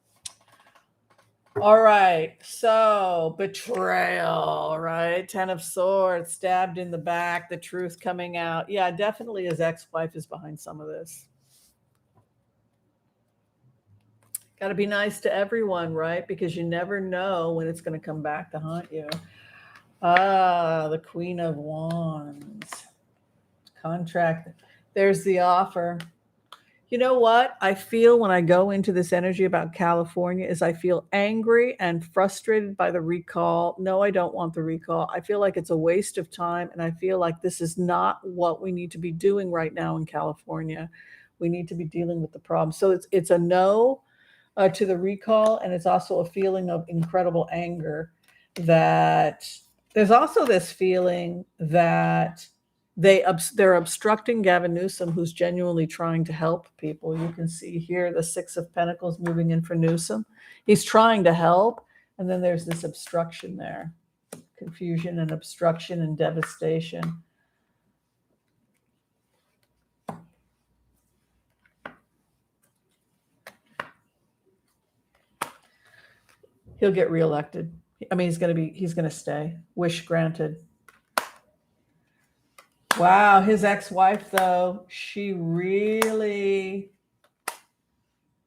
all right. So betrayal, right? 10 of Swords, stabbed in the back, the truth coming out. Yeah, definitely his ex-wife is behind some of this. Got to be nice to everyone, right? Because you never know when it's going to come back to haunt you. The Queen of Wands. Contract. There's the offer. You know what I feel when I go into this energy about California is I feel angry and frustrated by the recall. No, I don't want the recall. I feel like it's a waste of time, and I feel like this is not what we need to be doing right now in California. We need to be dealing with the problem. So it's a no to the recall, and it's also a feeling of incredible anger. That there's also this feeling that they're obstructing Gavin Newsom, who's genuinely trying to help people. You can see here the Six of Pentacles moving in for Newsom. He's trying to help, and then there's this obstruction there. Confusion and obstruction and devastation. He'll get reelected. I mean, he's going to stay. Wish granted. Wow, his ex-wife, though, she really,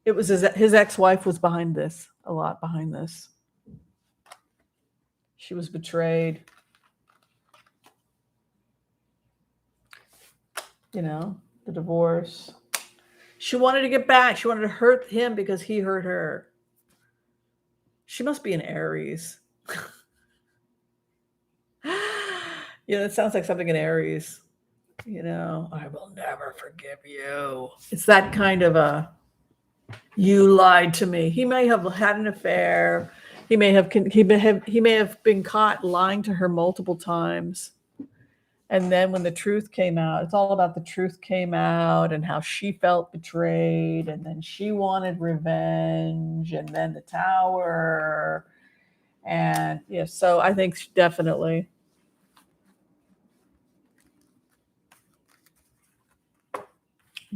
it was his ex-wife was behind this, a lot behind this. She was betrayed. You know, the divorce. She wanted to get back. She wanted to hurt him because he hurt her. She must be an Aries. That sounds like something in Aries. I will never forgive you. It's that kind of a, you lied to me. He may have had an affair. He may have been caught lying to her multiple times. And then when the truth came out, it's all about the truth came out and how she felt betrayed. And then she wanted revenge. And then the tower. And yeah, so I think definitely.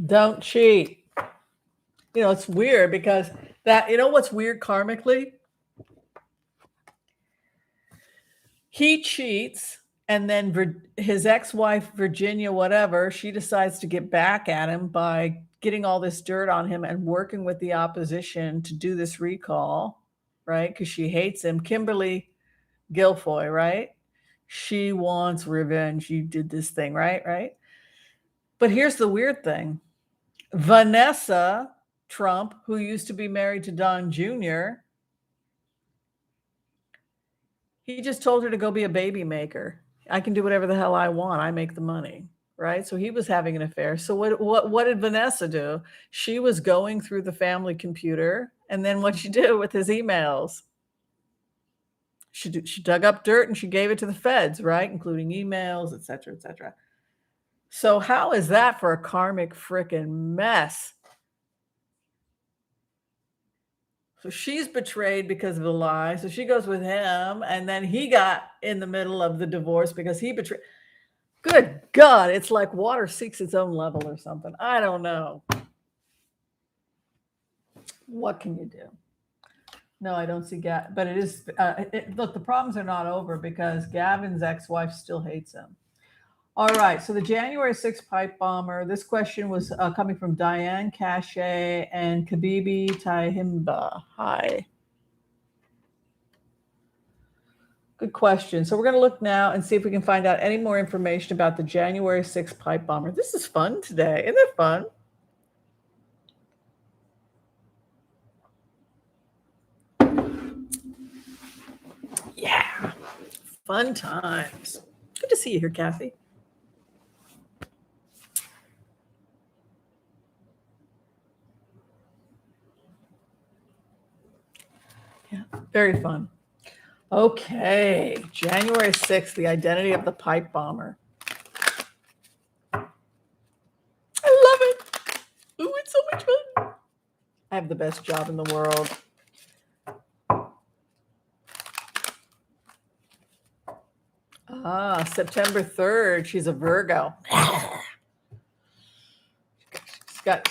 Don't cheat. It's weird because what's weird karmically? He cheats. And then his ex-wife, Virginia, whatever, she decides to get back at him by getting all this dirt on him and working with the opposition to do this recall, right? Because she hates him. Kimberly Guilfoyle, right? She wants revenge. You did this thing, right? But here's the weird thing. Vanessa Trump, who used to be married to Don Jr., he just told her to go be a baby maker. I can do whatever the hell I want. I make the money, right? So he was having an affair. So what did Vanessa do? She was going through the family computer, and then what'd she do with his emails? She dug up dirt and she gave it to the feds, right? Including emails, et cetera, et cetera. So how is that for a karmic frickin' mess? So she's betrayed because of the lie. So she goes with him, and then he got in the middle of the divorce because he betrayed. Good God, it's like water seeks its own level or something. I don't know. What can you do? No, I don't see Gavin, but it is. Look, the problems are not over because Gavin's ex-wife still hates him. All right, so the January 6th pipe bomber. This question was coming from Diane Cachet and Kabibi Tahimba. Hi. Good question. So we're going to look now and see if we can find out any more information about the January 6th pipe bomber. This is fun today. Isn't it fun? Fun times. Good to see you here, Kathy. Yeah, very fun. Okay, January 6th, the identity of the pipe bomber. I love it. Ooh, it's so much fun. I have the best job in the world. September 3rd. She's a Virgo.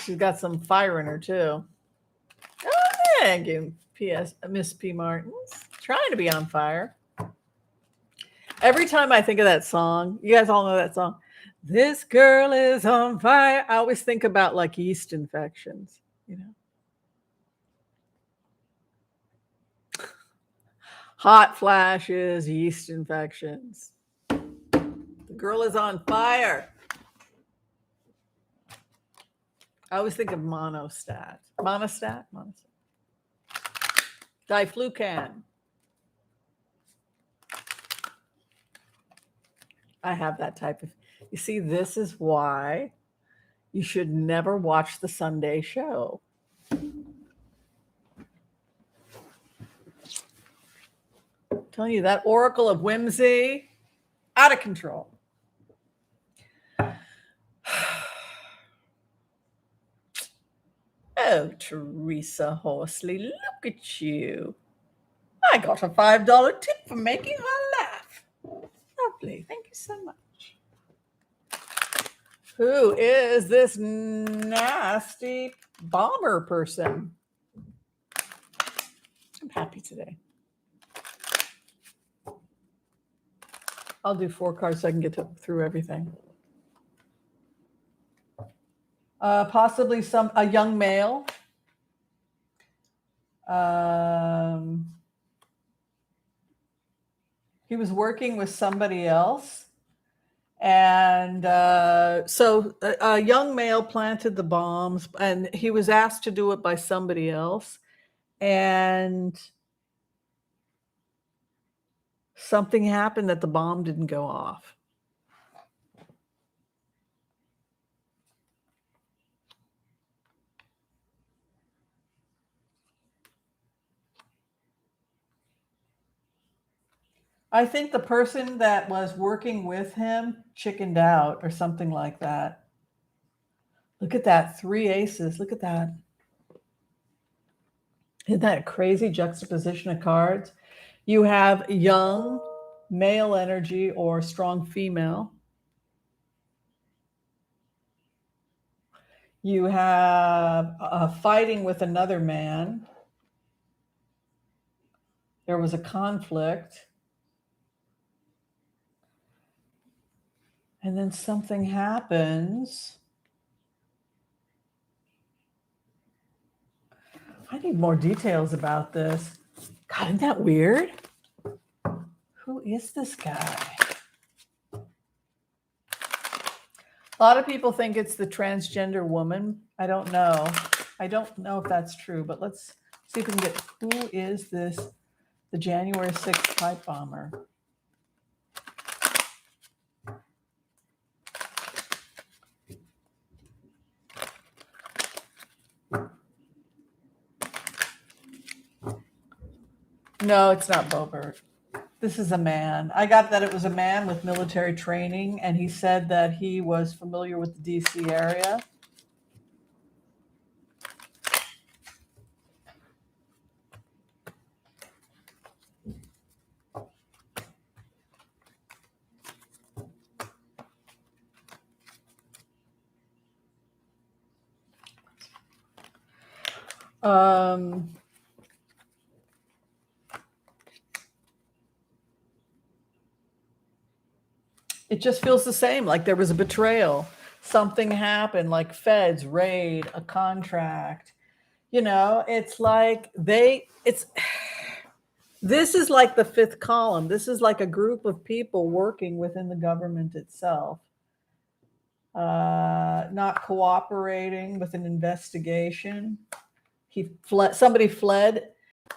She's got some fire in her too. Oh, thank you. P.S. Miss P. Martin's trying to be on fire. Every time I think of that song, you guys all know that song. This girl is on fire. I always think about like yeast infections, you know. Hot flashes, yeast infections. The girl is on fire. I always think of monostat. Monostat? Diflucan. I have that type of. You see, this is why you should never watch the Sunday show. I'm telling you, that Oracle of Whimsy, out of control. Oh, Teresa Horsley, look at you. I got a $5 tip for making her laugh. Lovely. Thank you so much. Who is this nasty bomber person? I'm happy today. I'll do 4 cards so I can get through everything. Possibly a young male. He was working with somebody else. And so a young male planted the bombs, and he was asked to do it by somebody else. And something happened that the bomb didn't go off. I think the person that was working with him chickened out or something like that. Look at that. 3 aces. Look at that. Isn't that a crazy juxtaposition of cards? You have young male energy or strong female. You have fighting with another man. There was a conflict. And then something happens. I need more details about this. God, isn't that weird? Who is this guy? A lot of people think it's the transgender woman. I don't know. I don't know if that's true, but let's see if we can get who is this, the January 6th pipe bomber. No, it's not Bobert. This is a man. I got that it was a man with military training, and he said that he was familiar with the DC area. It just feels the same, like there was a betrayal. Something happened, like feds, raid, a contract. You know, it's like this is like the 5th column. This is like a group of people working within the government itself. Not cooperating with an investigation. Somebody fled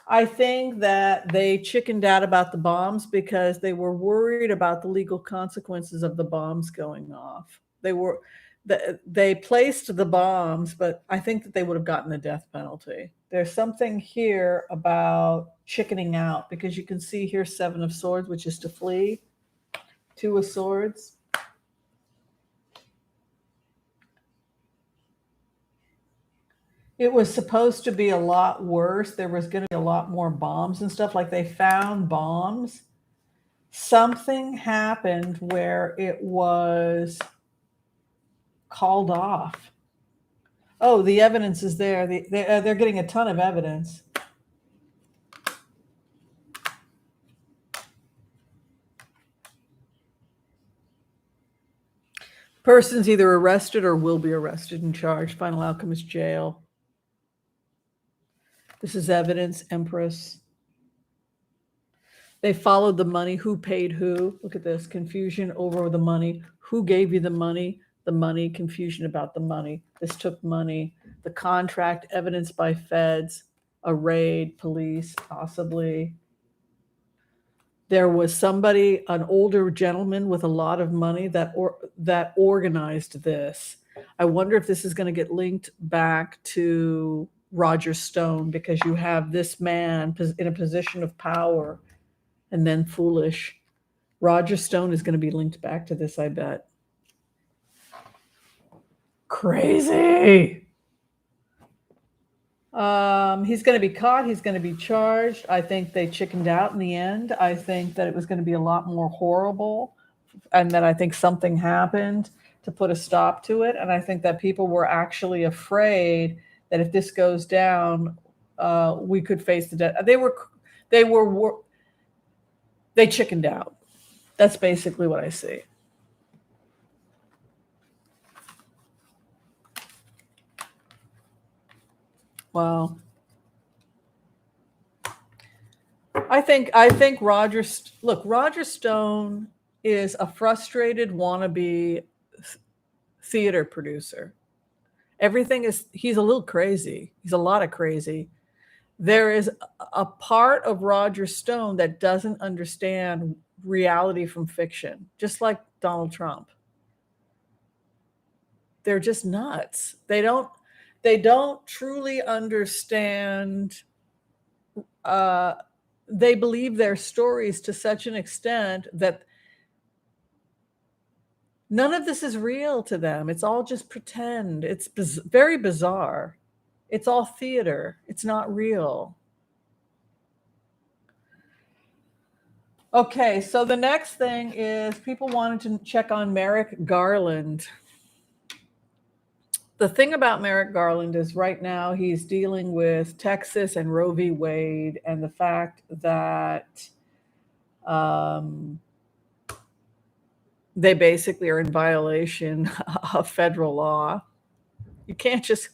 I think that they chickened out about the bombs because they were worried about the legal consequences of the bombs going off. They placed the bombs, but I think that they would have gotten the death penalty. There's something here about chickening out because you can see here 7 of swords, which is to flee, 2 of swords. It was supposed to be a lot worse. There was going to be a lot more bombs and stuff. Like they found bombs. Something happened where it was called off. Oh, the evidence is there. They're getting a ton of evidence. Person's either arrested or will be arrested and charged. Final outcome is jail. This is evidence, Empress. They followed the money. Who paid who? Look at this. Confusion over the money. Who gave you the money? The money. Confusion about the money. This took money. The contract. Evidence by feds. A raid. Police. Possibly. There was somebody, an older gentleman with a lot of money that organized this. I wonder if this is going to get linked back to Roger Stone, because you have this man in a position of power and then foolish. Roger Stone is going to be linked back to this, I bet. Crazy. He's going to be caught. He's going to be charged. I think they chickened out in the end. I think that it was going to be a lot more horrible, and that I think something happened to put a stop to it. And I think that people were actually afraid that if this goes down, we could face the death. They chickened out. That's basically what I see. Wow. I think Roger Stone is a frustrated wannabe theater producer. He's a little crazy. He's a lot of crazy. There is a part of Roger Stone that doesn't understand reality from fiction, just like Donald Trump. They're just nuts. They don't truly understand. They believe their stories to such an extent that none of this is real to them. It's all just pretend. It's very bizarre. It's all theater. It's not real. Okay, so the next thing is people wanted to check on Merrick Garland. The thing about Merrick Garland is right now he's dealing with Texas and Roe v. Wade and the fact that they basically are in violation of federal law. You can't just,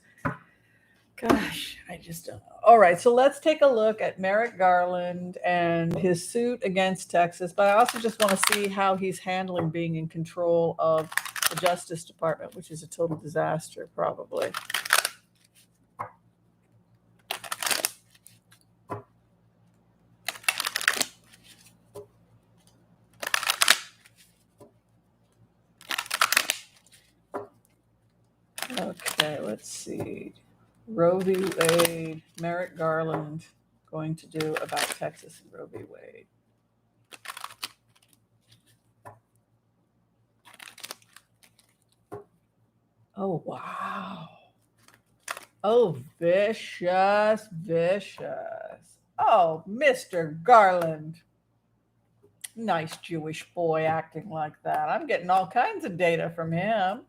gosh, I just don't know. All right, so let's take a look at Merrick Garland and his suit against Texas. But I also just want to see how he's handling being in control of the Justice Department, which is a total disaster, probably. Okay, let's see. Roe v. Wade, Merrick Garland going to do about Texas and Roe v. Wade. Oh, wow. Oh, vicious, vicious. Oh, Mr. Garland. Nice Jewish boy acting like that. I'm getting all kinds of data from him.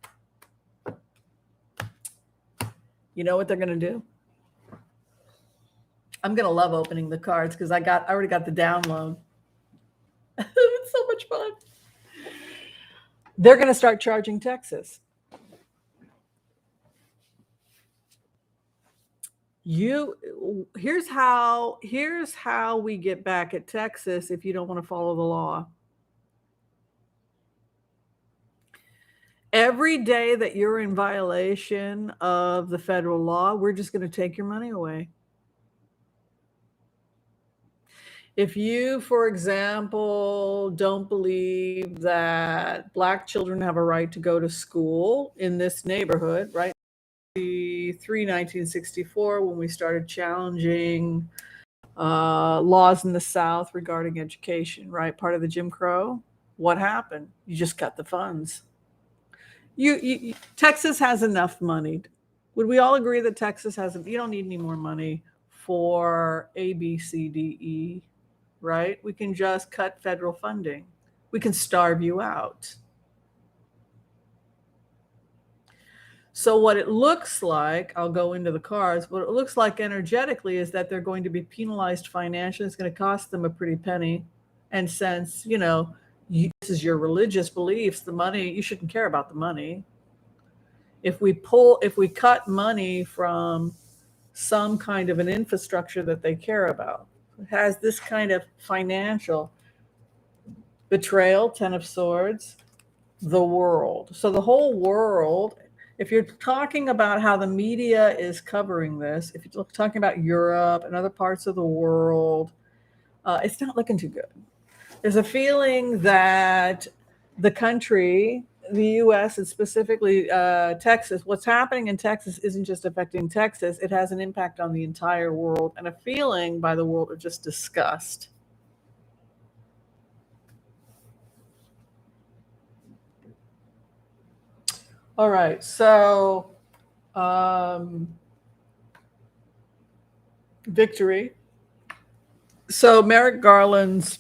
You know what they're going to do? I'm going to love opening the cards because I already got the download. It's so much fun. They're going to start charging Texas. Here's how we get back at Texas if you don't want to follow the law. Every day that you're in violation of the federal law, we're just going to take your money away. If you, for example, don't believe that Black children have a right to go to school in this neighborhood, right? 1964, when we started challenging laws in the South regarding education, part of the Jim Crow, what happened? You just cut the funds. Texas has enough money. Would we all agree that Texas has? You don't need any more money for A, B, C, D, E, right? We can just cut federal funding. We can starve you out. So what it looks like, I'll go into the cards, what it looks like energetically is that they're going to be penalized financially. It's going to cost them a pretty penny. And since, this is your religious beliefs, the money, you shouldn't care about the money. If we cut money from some kind of an infrastructure that they care about, it has this kind of financial betrayal, 10 of Swords, the world. So the whole world, if you're talking about how the media is covering this, if you're talking about Europe and other parts of the world, it's not looking too good. There's a feeling that the country, the U.S., and specifically Texas, what's happening in Texas isn't just affecting Texas, it has an impact on the entire world, and a feeling by the world of just disgust. All right, so victory. So Merrick Garland's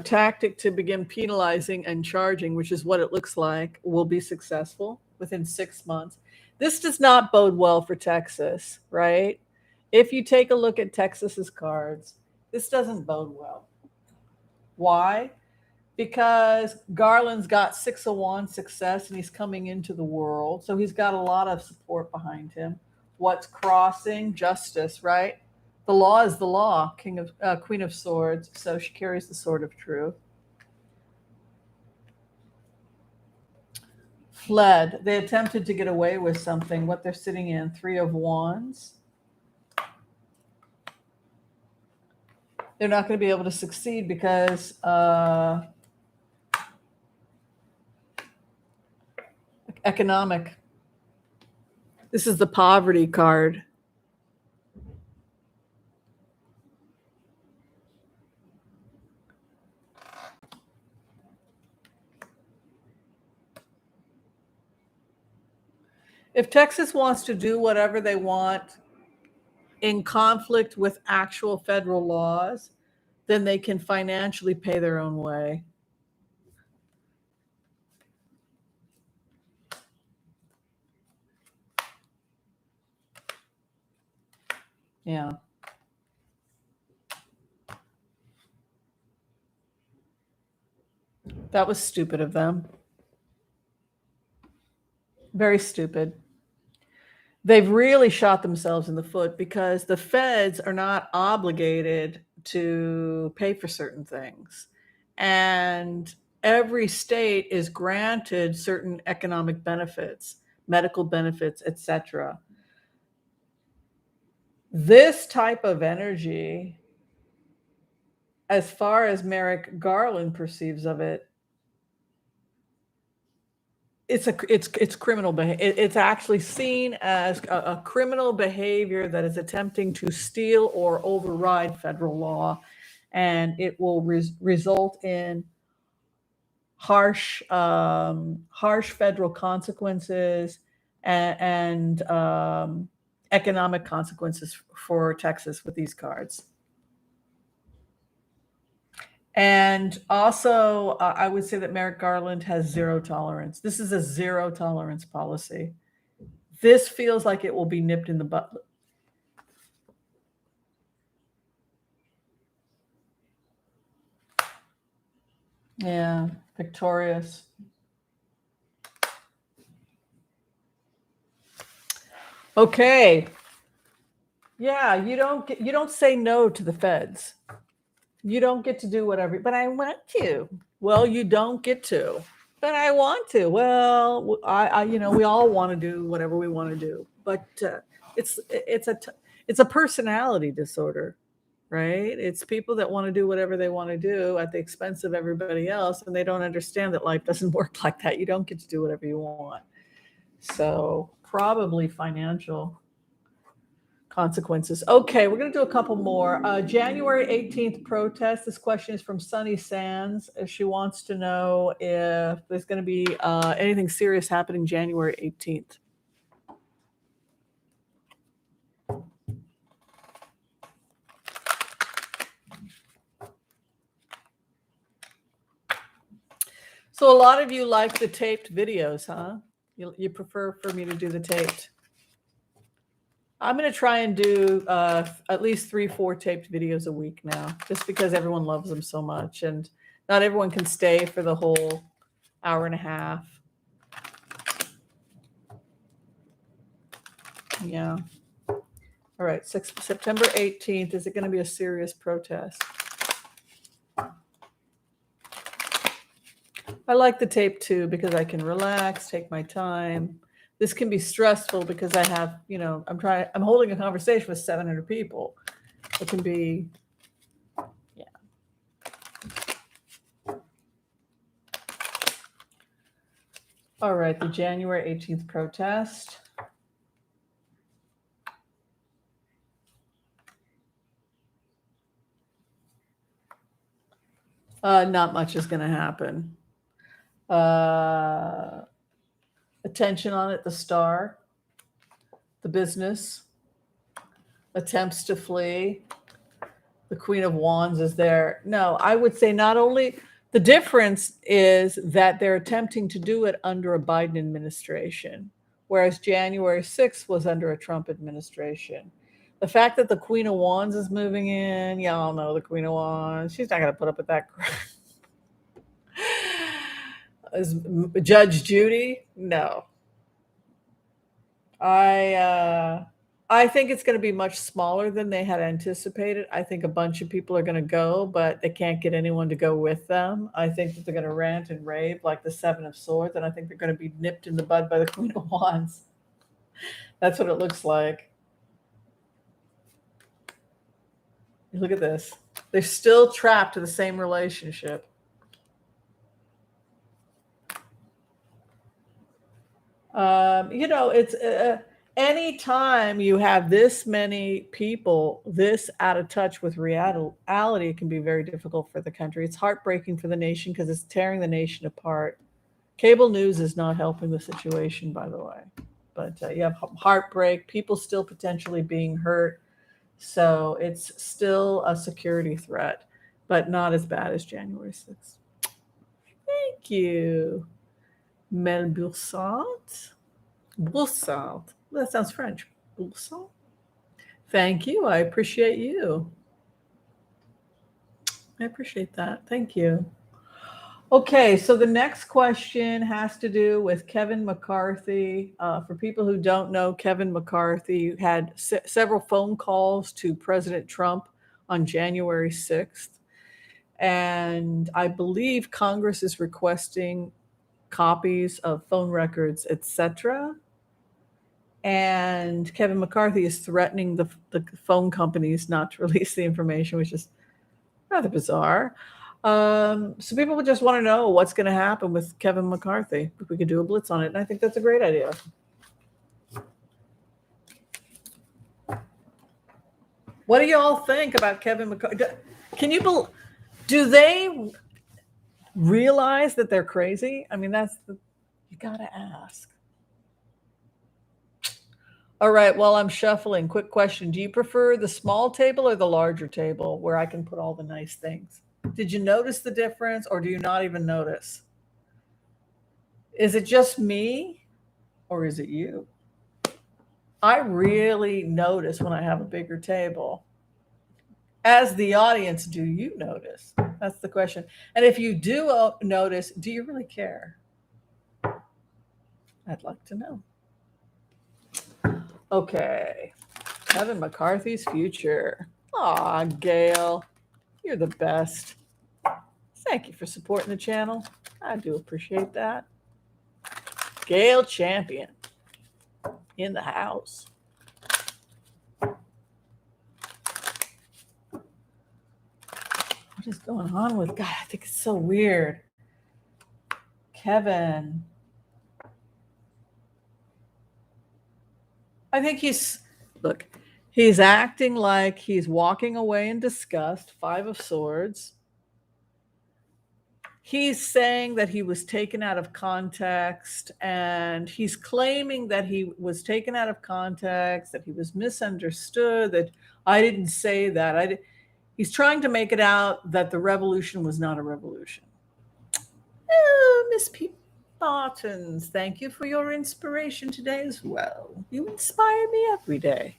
tactic to begin penalizing and charging, which is what it looks like, will be successful within 6 months. This does not bode well for Texas, right? If you take a look at Texas's cards, this doesn't bode well. Why? Because Garland's got 6 of Wands success and he's coming into the world. So he's got a lot of support behind him. What's crossing? Justice, right? The law is the law, Queen of Swords. So she carries the sword of truth. Fled. They attempted to get away with something. What they're sitting in, 3 of Wands. They're not going to be able to succeed because economic. This is the poverty card. If Texas wants to do whatever they want in conflict with actual federal laws, then they can financially pay their own way. Yeah. That was stupid of them. Very stupid. They've really shot themselves in the foot because the feds are not obligated to pay for certain things. And every state is granted certain economic benefits, medical benefits, etc. This type of energy, as far as Merrick Garland perceives of it, it's criminal behavior. It's actually seen as a criminal behavior that is attempting to steal or override federal law, and it will result in harsh federal consequences and economic consequences for Texas with these cards. And also, I would say that Merrick Garland has zero tolerance. This is a zero tolerance policy. This feels like it will be nipped in the butt. Yeah, victorious. Okay. Yeah, you don't say no to the feds. You don't get to do whatever, but I want to. Well, you don't get to, but I want to. Well, I we all want to do whatever we want to do, but it's a personality disorder. right? It's people that want to do whatever they want to do at the expense of everybody else, and they don't understand that life doesn't work like that. You don't get to do whatever you want. So probably financial consequences. Okay, we're going to do a couple more. January 18th protest. This question is from Sunny Sands. She wants to know if there's going to be anything serious happening January 18th. So a lot of you like the taped videos, huh? You prefer for me to do the taped. I'm going to try and do at least 3-4 taped videos a week now, just because everyone loves them so much. And not everyone can stay for the whole hour and a half. Yeah. All right. September 18th. Is it going to be a serious protest? I like the tape too, because I can relax, take my time. This can be stressful because I have, I'm holding a conversation with 700 people. It can be, yeah. All right, the January 18th protest. Not much is going to happen. Attention on it, the star, the business, attempts to flee. The Queen of Wands is there. No, I would say not only the difference is that they're attempting to do it under a Biden administration, whereas January 6th was under a Trump administration. The fact that the Queen of Wands is moving in, y'all know the Queen of Wands. She's not going to put up with that crap. Judge Judy, no. I think it's going to be much smaller than they had anticipated. I think a bunch of people are going to go, but they can't get anyone to go with them. I think that they're going to rant and rave like the Seven of Swords, and I think they're going to be nipped in the bud by the Queen of Wands. That's what it looks like. Look at this. They're still trapped in the same relationship. It's anytime you have this many people this out of touch with reality, it can be very difficult for the country. It's heartbreaking for the nation because it's tearing the nation apart. Cable news is not helping the situation, by the way. But you have heartbreak, people still potentially being hurt. So it's still a security threat, but not as bad as January 6th. Thank you. Mel Boursant. Boursant. That sounds French. Boursant. Thank you. I appreciate you. I appreciate that. Thank you. Okay, so the next question has to do with Kevin McCarthy. For people who don't know, Kevin McCarthy had several phone calls to President Trump on January 6th. And I believe Congress is requesting copies of phone records, etc. And Kevin McCarthy is threatening the phone companies not to release the information, which is rather bizarre. So people would just want to know what's going to happen with Kevin McCarthy, if we could do a blitz on it. And I think that's a great idea. What do you all think about Kevin McCarthy? Do they realize that they're crazy? I mean, you got to ask. All right, while I'm shuffling, quick question. Do you prefer the small table or the larger table where I can put all the nice things? Did you notice the difference, or do you not even notice? Is it just me, or is it you? I really notice when I have a bigger table. As the audience, do you notice? That's the question. And if you do notice, do you really care? I'd like to know. Okay. Kevin McCarthy's future. Aw, Gail, you're the best. Thank you for supporting the channel. I do appreciate that. Gail Champion in the house. What is going on with God? I think it's so weird. Kevin. I think he's acting like he's walking away in disgust, 5 of Swords. He's saying that he was taken out of context, and he's claiming that he was taken out of context, that he was misunderstood, that I didn't say that. He's trying to make it out that the revolution was not a revolution. Oh, Miss P. Bartons, thank you for your inspiration today as well. You inspire me every day,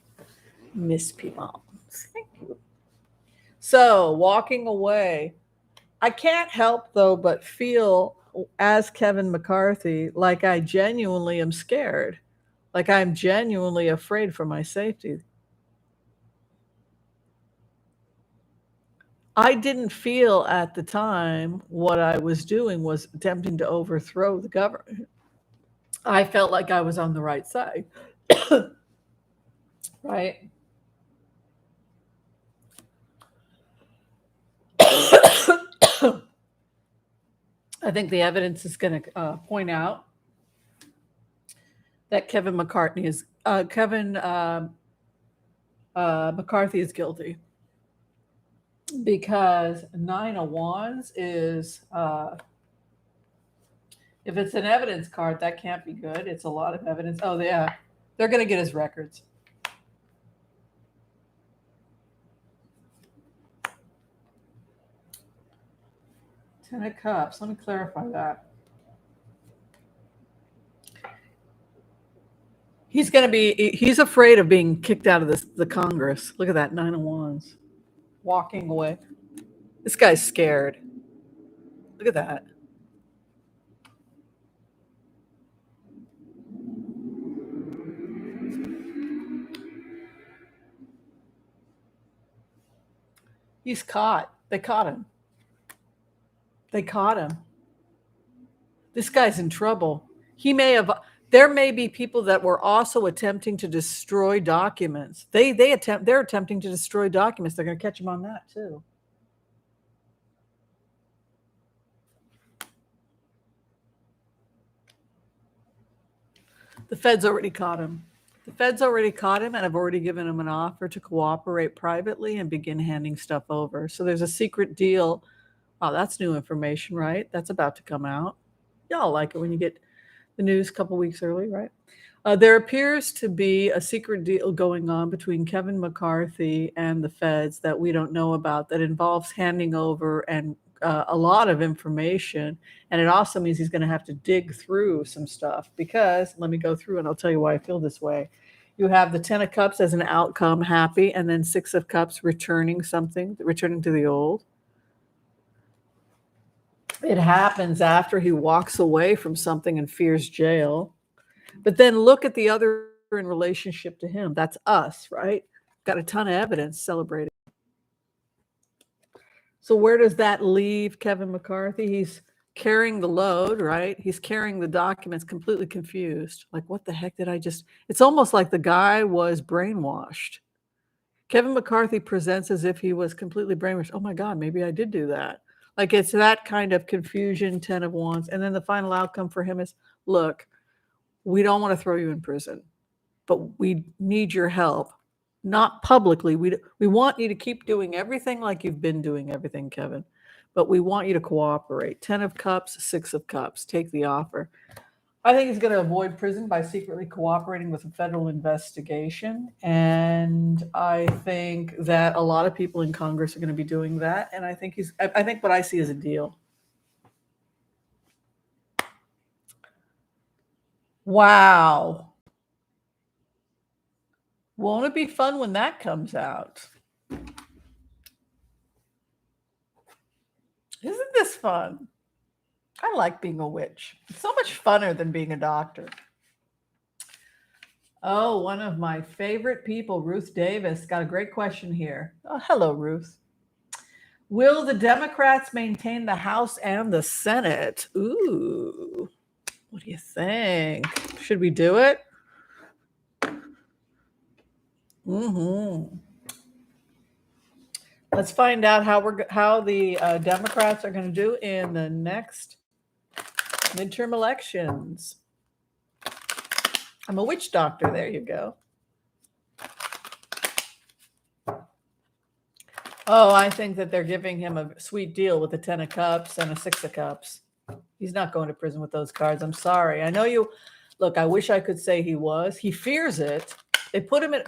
Miss P. Bartons. Thank you. So, walking away, I can't help, though, but feel, as Kevin McCarthy, like I genuinely am scared, like I'm genuinely afraid for my safety. I didn't feel at the time what I was doing was attempting to overthrow the government. I felt like I was on the right side. Right? I think the evidence is going to point out that Kevin McCarthy is guilty, because 9 of Wands is if it's an evidence card, that can't be good. It's a lot of evidence. Oh yeah, they're going to get his records. Ten of Cups. Let me clarify that. He's afraid of being kicked out of the Congress. Look at that, 9 of Wands. Walking away. This guy's scared. Look at that. He's caught. They caught him. This guy's in trouble. There may be people that were also attempting to destroy documents. They're attempting to destroy documents. They're going to catch him on that too. The Fed's already caught him. And have already given him an offer to cooperate privately and begin handing stuff over. So there's a secret deal. Oh, that's new information, right? That's about to come out. Y'all like it when you get the news a couple weeks early, right? There appears to be a secret deal going on between Kevin McCarthy and the Feds that we don't know about, that involves handing over and a lot of information. And it also means he's going to have to dig through some stuff, because let me go through and I'll tell you why I feel this way. You have the 10 of Cups as an outcome, happy, and then 6 of Cups returning to the old. It happens after he walks away from something and fears jail. But then look at the other in relationship to him. That's us, right? Got a ton of evidence celebrating. So where does that leave Kevin McCarthy? He's carrying the load, right? He's carrying the documents, completely confused. Like, what the heck did I just... It's almost like the guy was brainwashed. Kevin McCarthy presents as if he was completely brainwashed. Oh my God, maybe I did do that. Like, it's that kind of confusion, 10 of Wands. And then the final outcome for him is, look, we don't want to throw you in prison, but we need your help. Not publicly. We want you to keep doing everything like you've been doing everything, Kevin, but we want you to cooperate. 10 of Cups, 6 of Cups. Take the offer. I think he's going to avoid prison by secretly cooperating with a federal investigation. And I think that a lot of people in Congress are going to be doing that. And I think what I see is a deal. Wow. Won't it be fun when that comes out? Isn't this fun? I like being a witch. It's so much funner than being a doctor. Oh, one of my favorite people, Ruth Davis, got a great question here. Oh, hello, Ruth. Will the Democrats maintain the House and the Senate? Ooh, what do you think? Should we do it? Let's find out how the Democrats are going to do in the next midterm elections. I'm a witch doctor. There you go. Oh, I think that they're giving him a sweet deal with a 10 of cups and a 6 of cups. He's not going to prison with those cards. I'm sorry. I know you. Look, I wish I could say he was. He fears it. They put him in.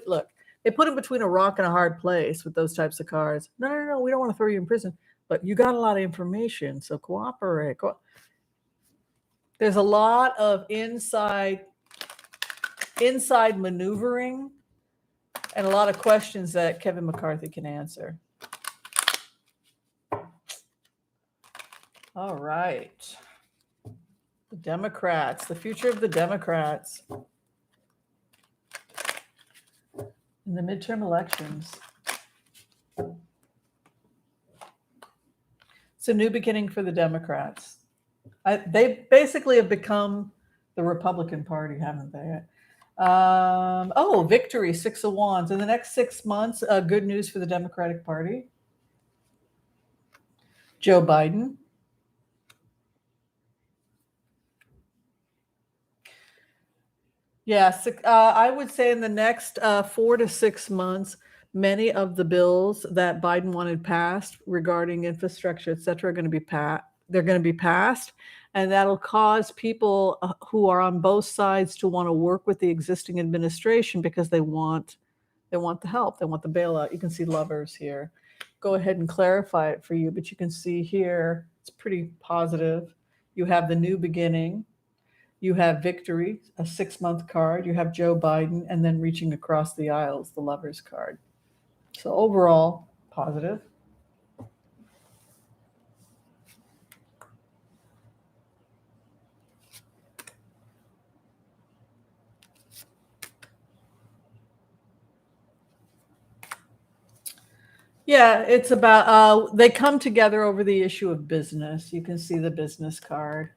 Look, they put him between a rock and a hard place with those types of cards. No. We don't want to throw you in prison, but you got a lot of information, so cooperate. There's a lot of inside maneuvering and a lot of questions that Kevin McCarthy can answer. All right. The Democrats, the future of the Democrats in the midterm elections. It's a new beginning for the Democrats. They basically have become the Republican Party, haven't they? Victory, 6 of Wands. In the next 6 months, good news for the Democratic Party. Joe Biden. Yes, I would say in the next 4 to 6 months, many of the bills that Biden wanted passed regarding infrastructure, et cetera, are going to be passed. They're going to be passed, and that'll cause people who are on both sides to want to work with the existing administration because they want the help. They want the bailout. You can see lovers here. Go ahead and clarify it for you, but you can see here it's pretty positive. You have the new beginning. You have victory, a 6-month card. You have Joe Biden, and then reaching across the aisles, the lovers card. So overall, positive. Yeah, it's about, they come together over the issue of business. You can see the business card.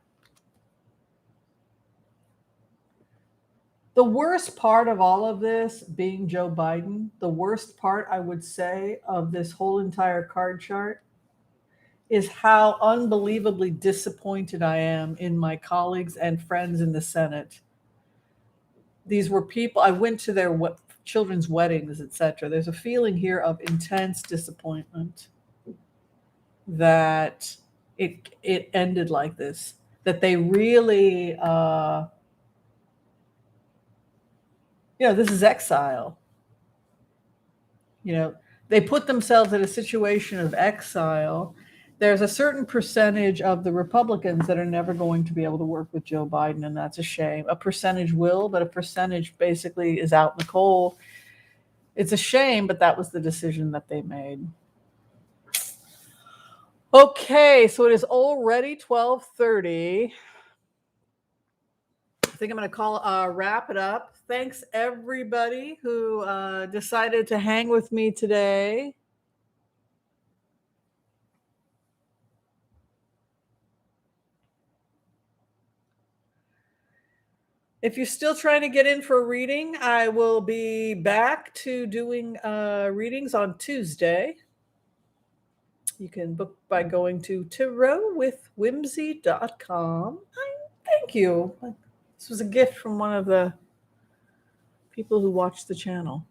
The worst part of all of this being Joe Biden, the worst part, I would say, of this whole entire card chart is how unbelievably disappointed I am in my colleagues and friends in the Senate. These were people, I went to their children's weddings, etc. There's a feeling here of intense disappointment that it ended like this, that they really, this is exile. They put themselves in a situation of exile. There's a certain percentage of the Republicans that are never going to be able to work with Joe Biden, and that's a shame. A percentage will, but a percentage basically is out in the cold. It's a shame, but that was the decision that they made. Okay, so it is already 12:30. I think I'm going to wrap it up. Thanks everybody who decided to hang with me today. If you're still trying to get in for a reading, I will be back to doing readings on Tuesday. You can book by going to tarotwithwhimsy.com. Thank you. This was a gift from one of the people who watched the channel.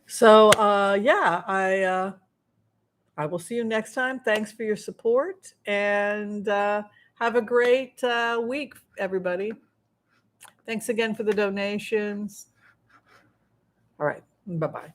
So, I will see you next time. Thanks for your support, and have a great week, everybody. Thanks again for the donations. All right. Bye-bye.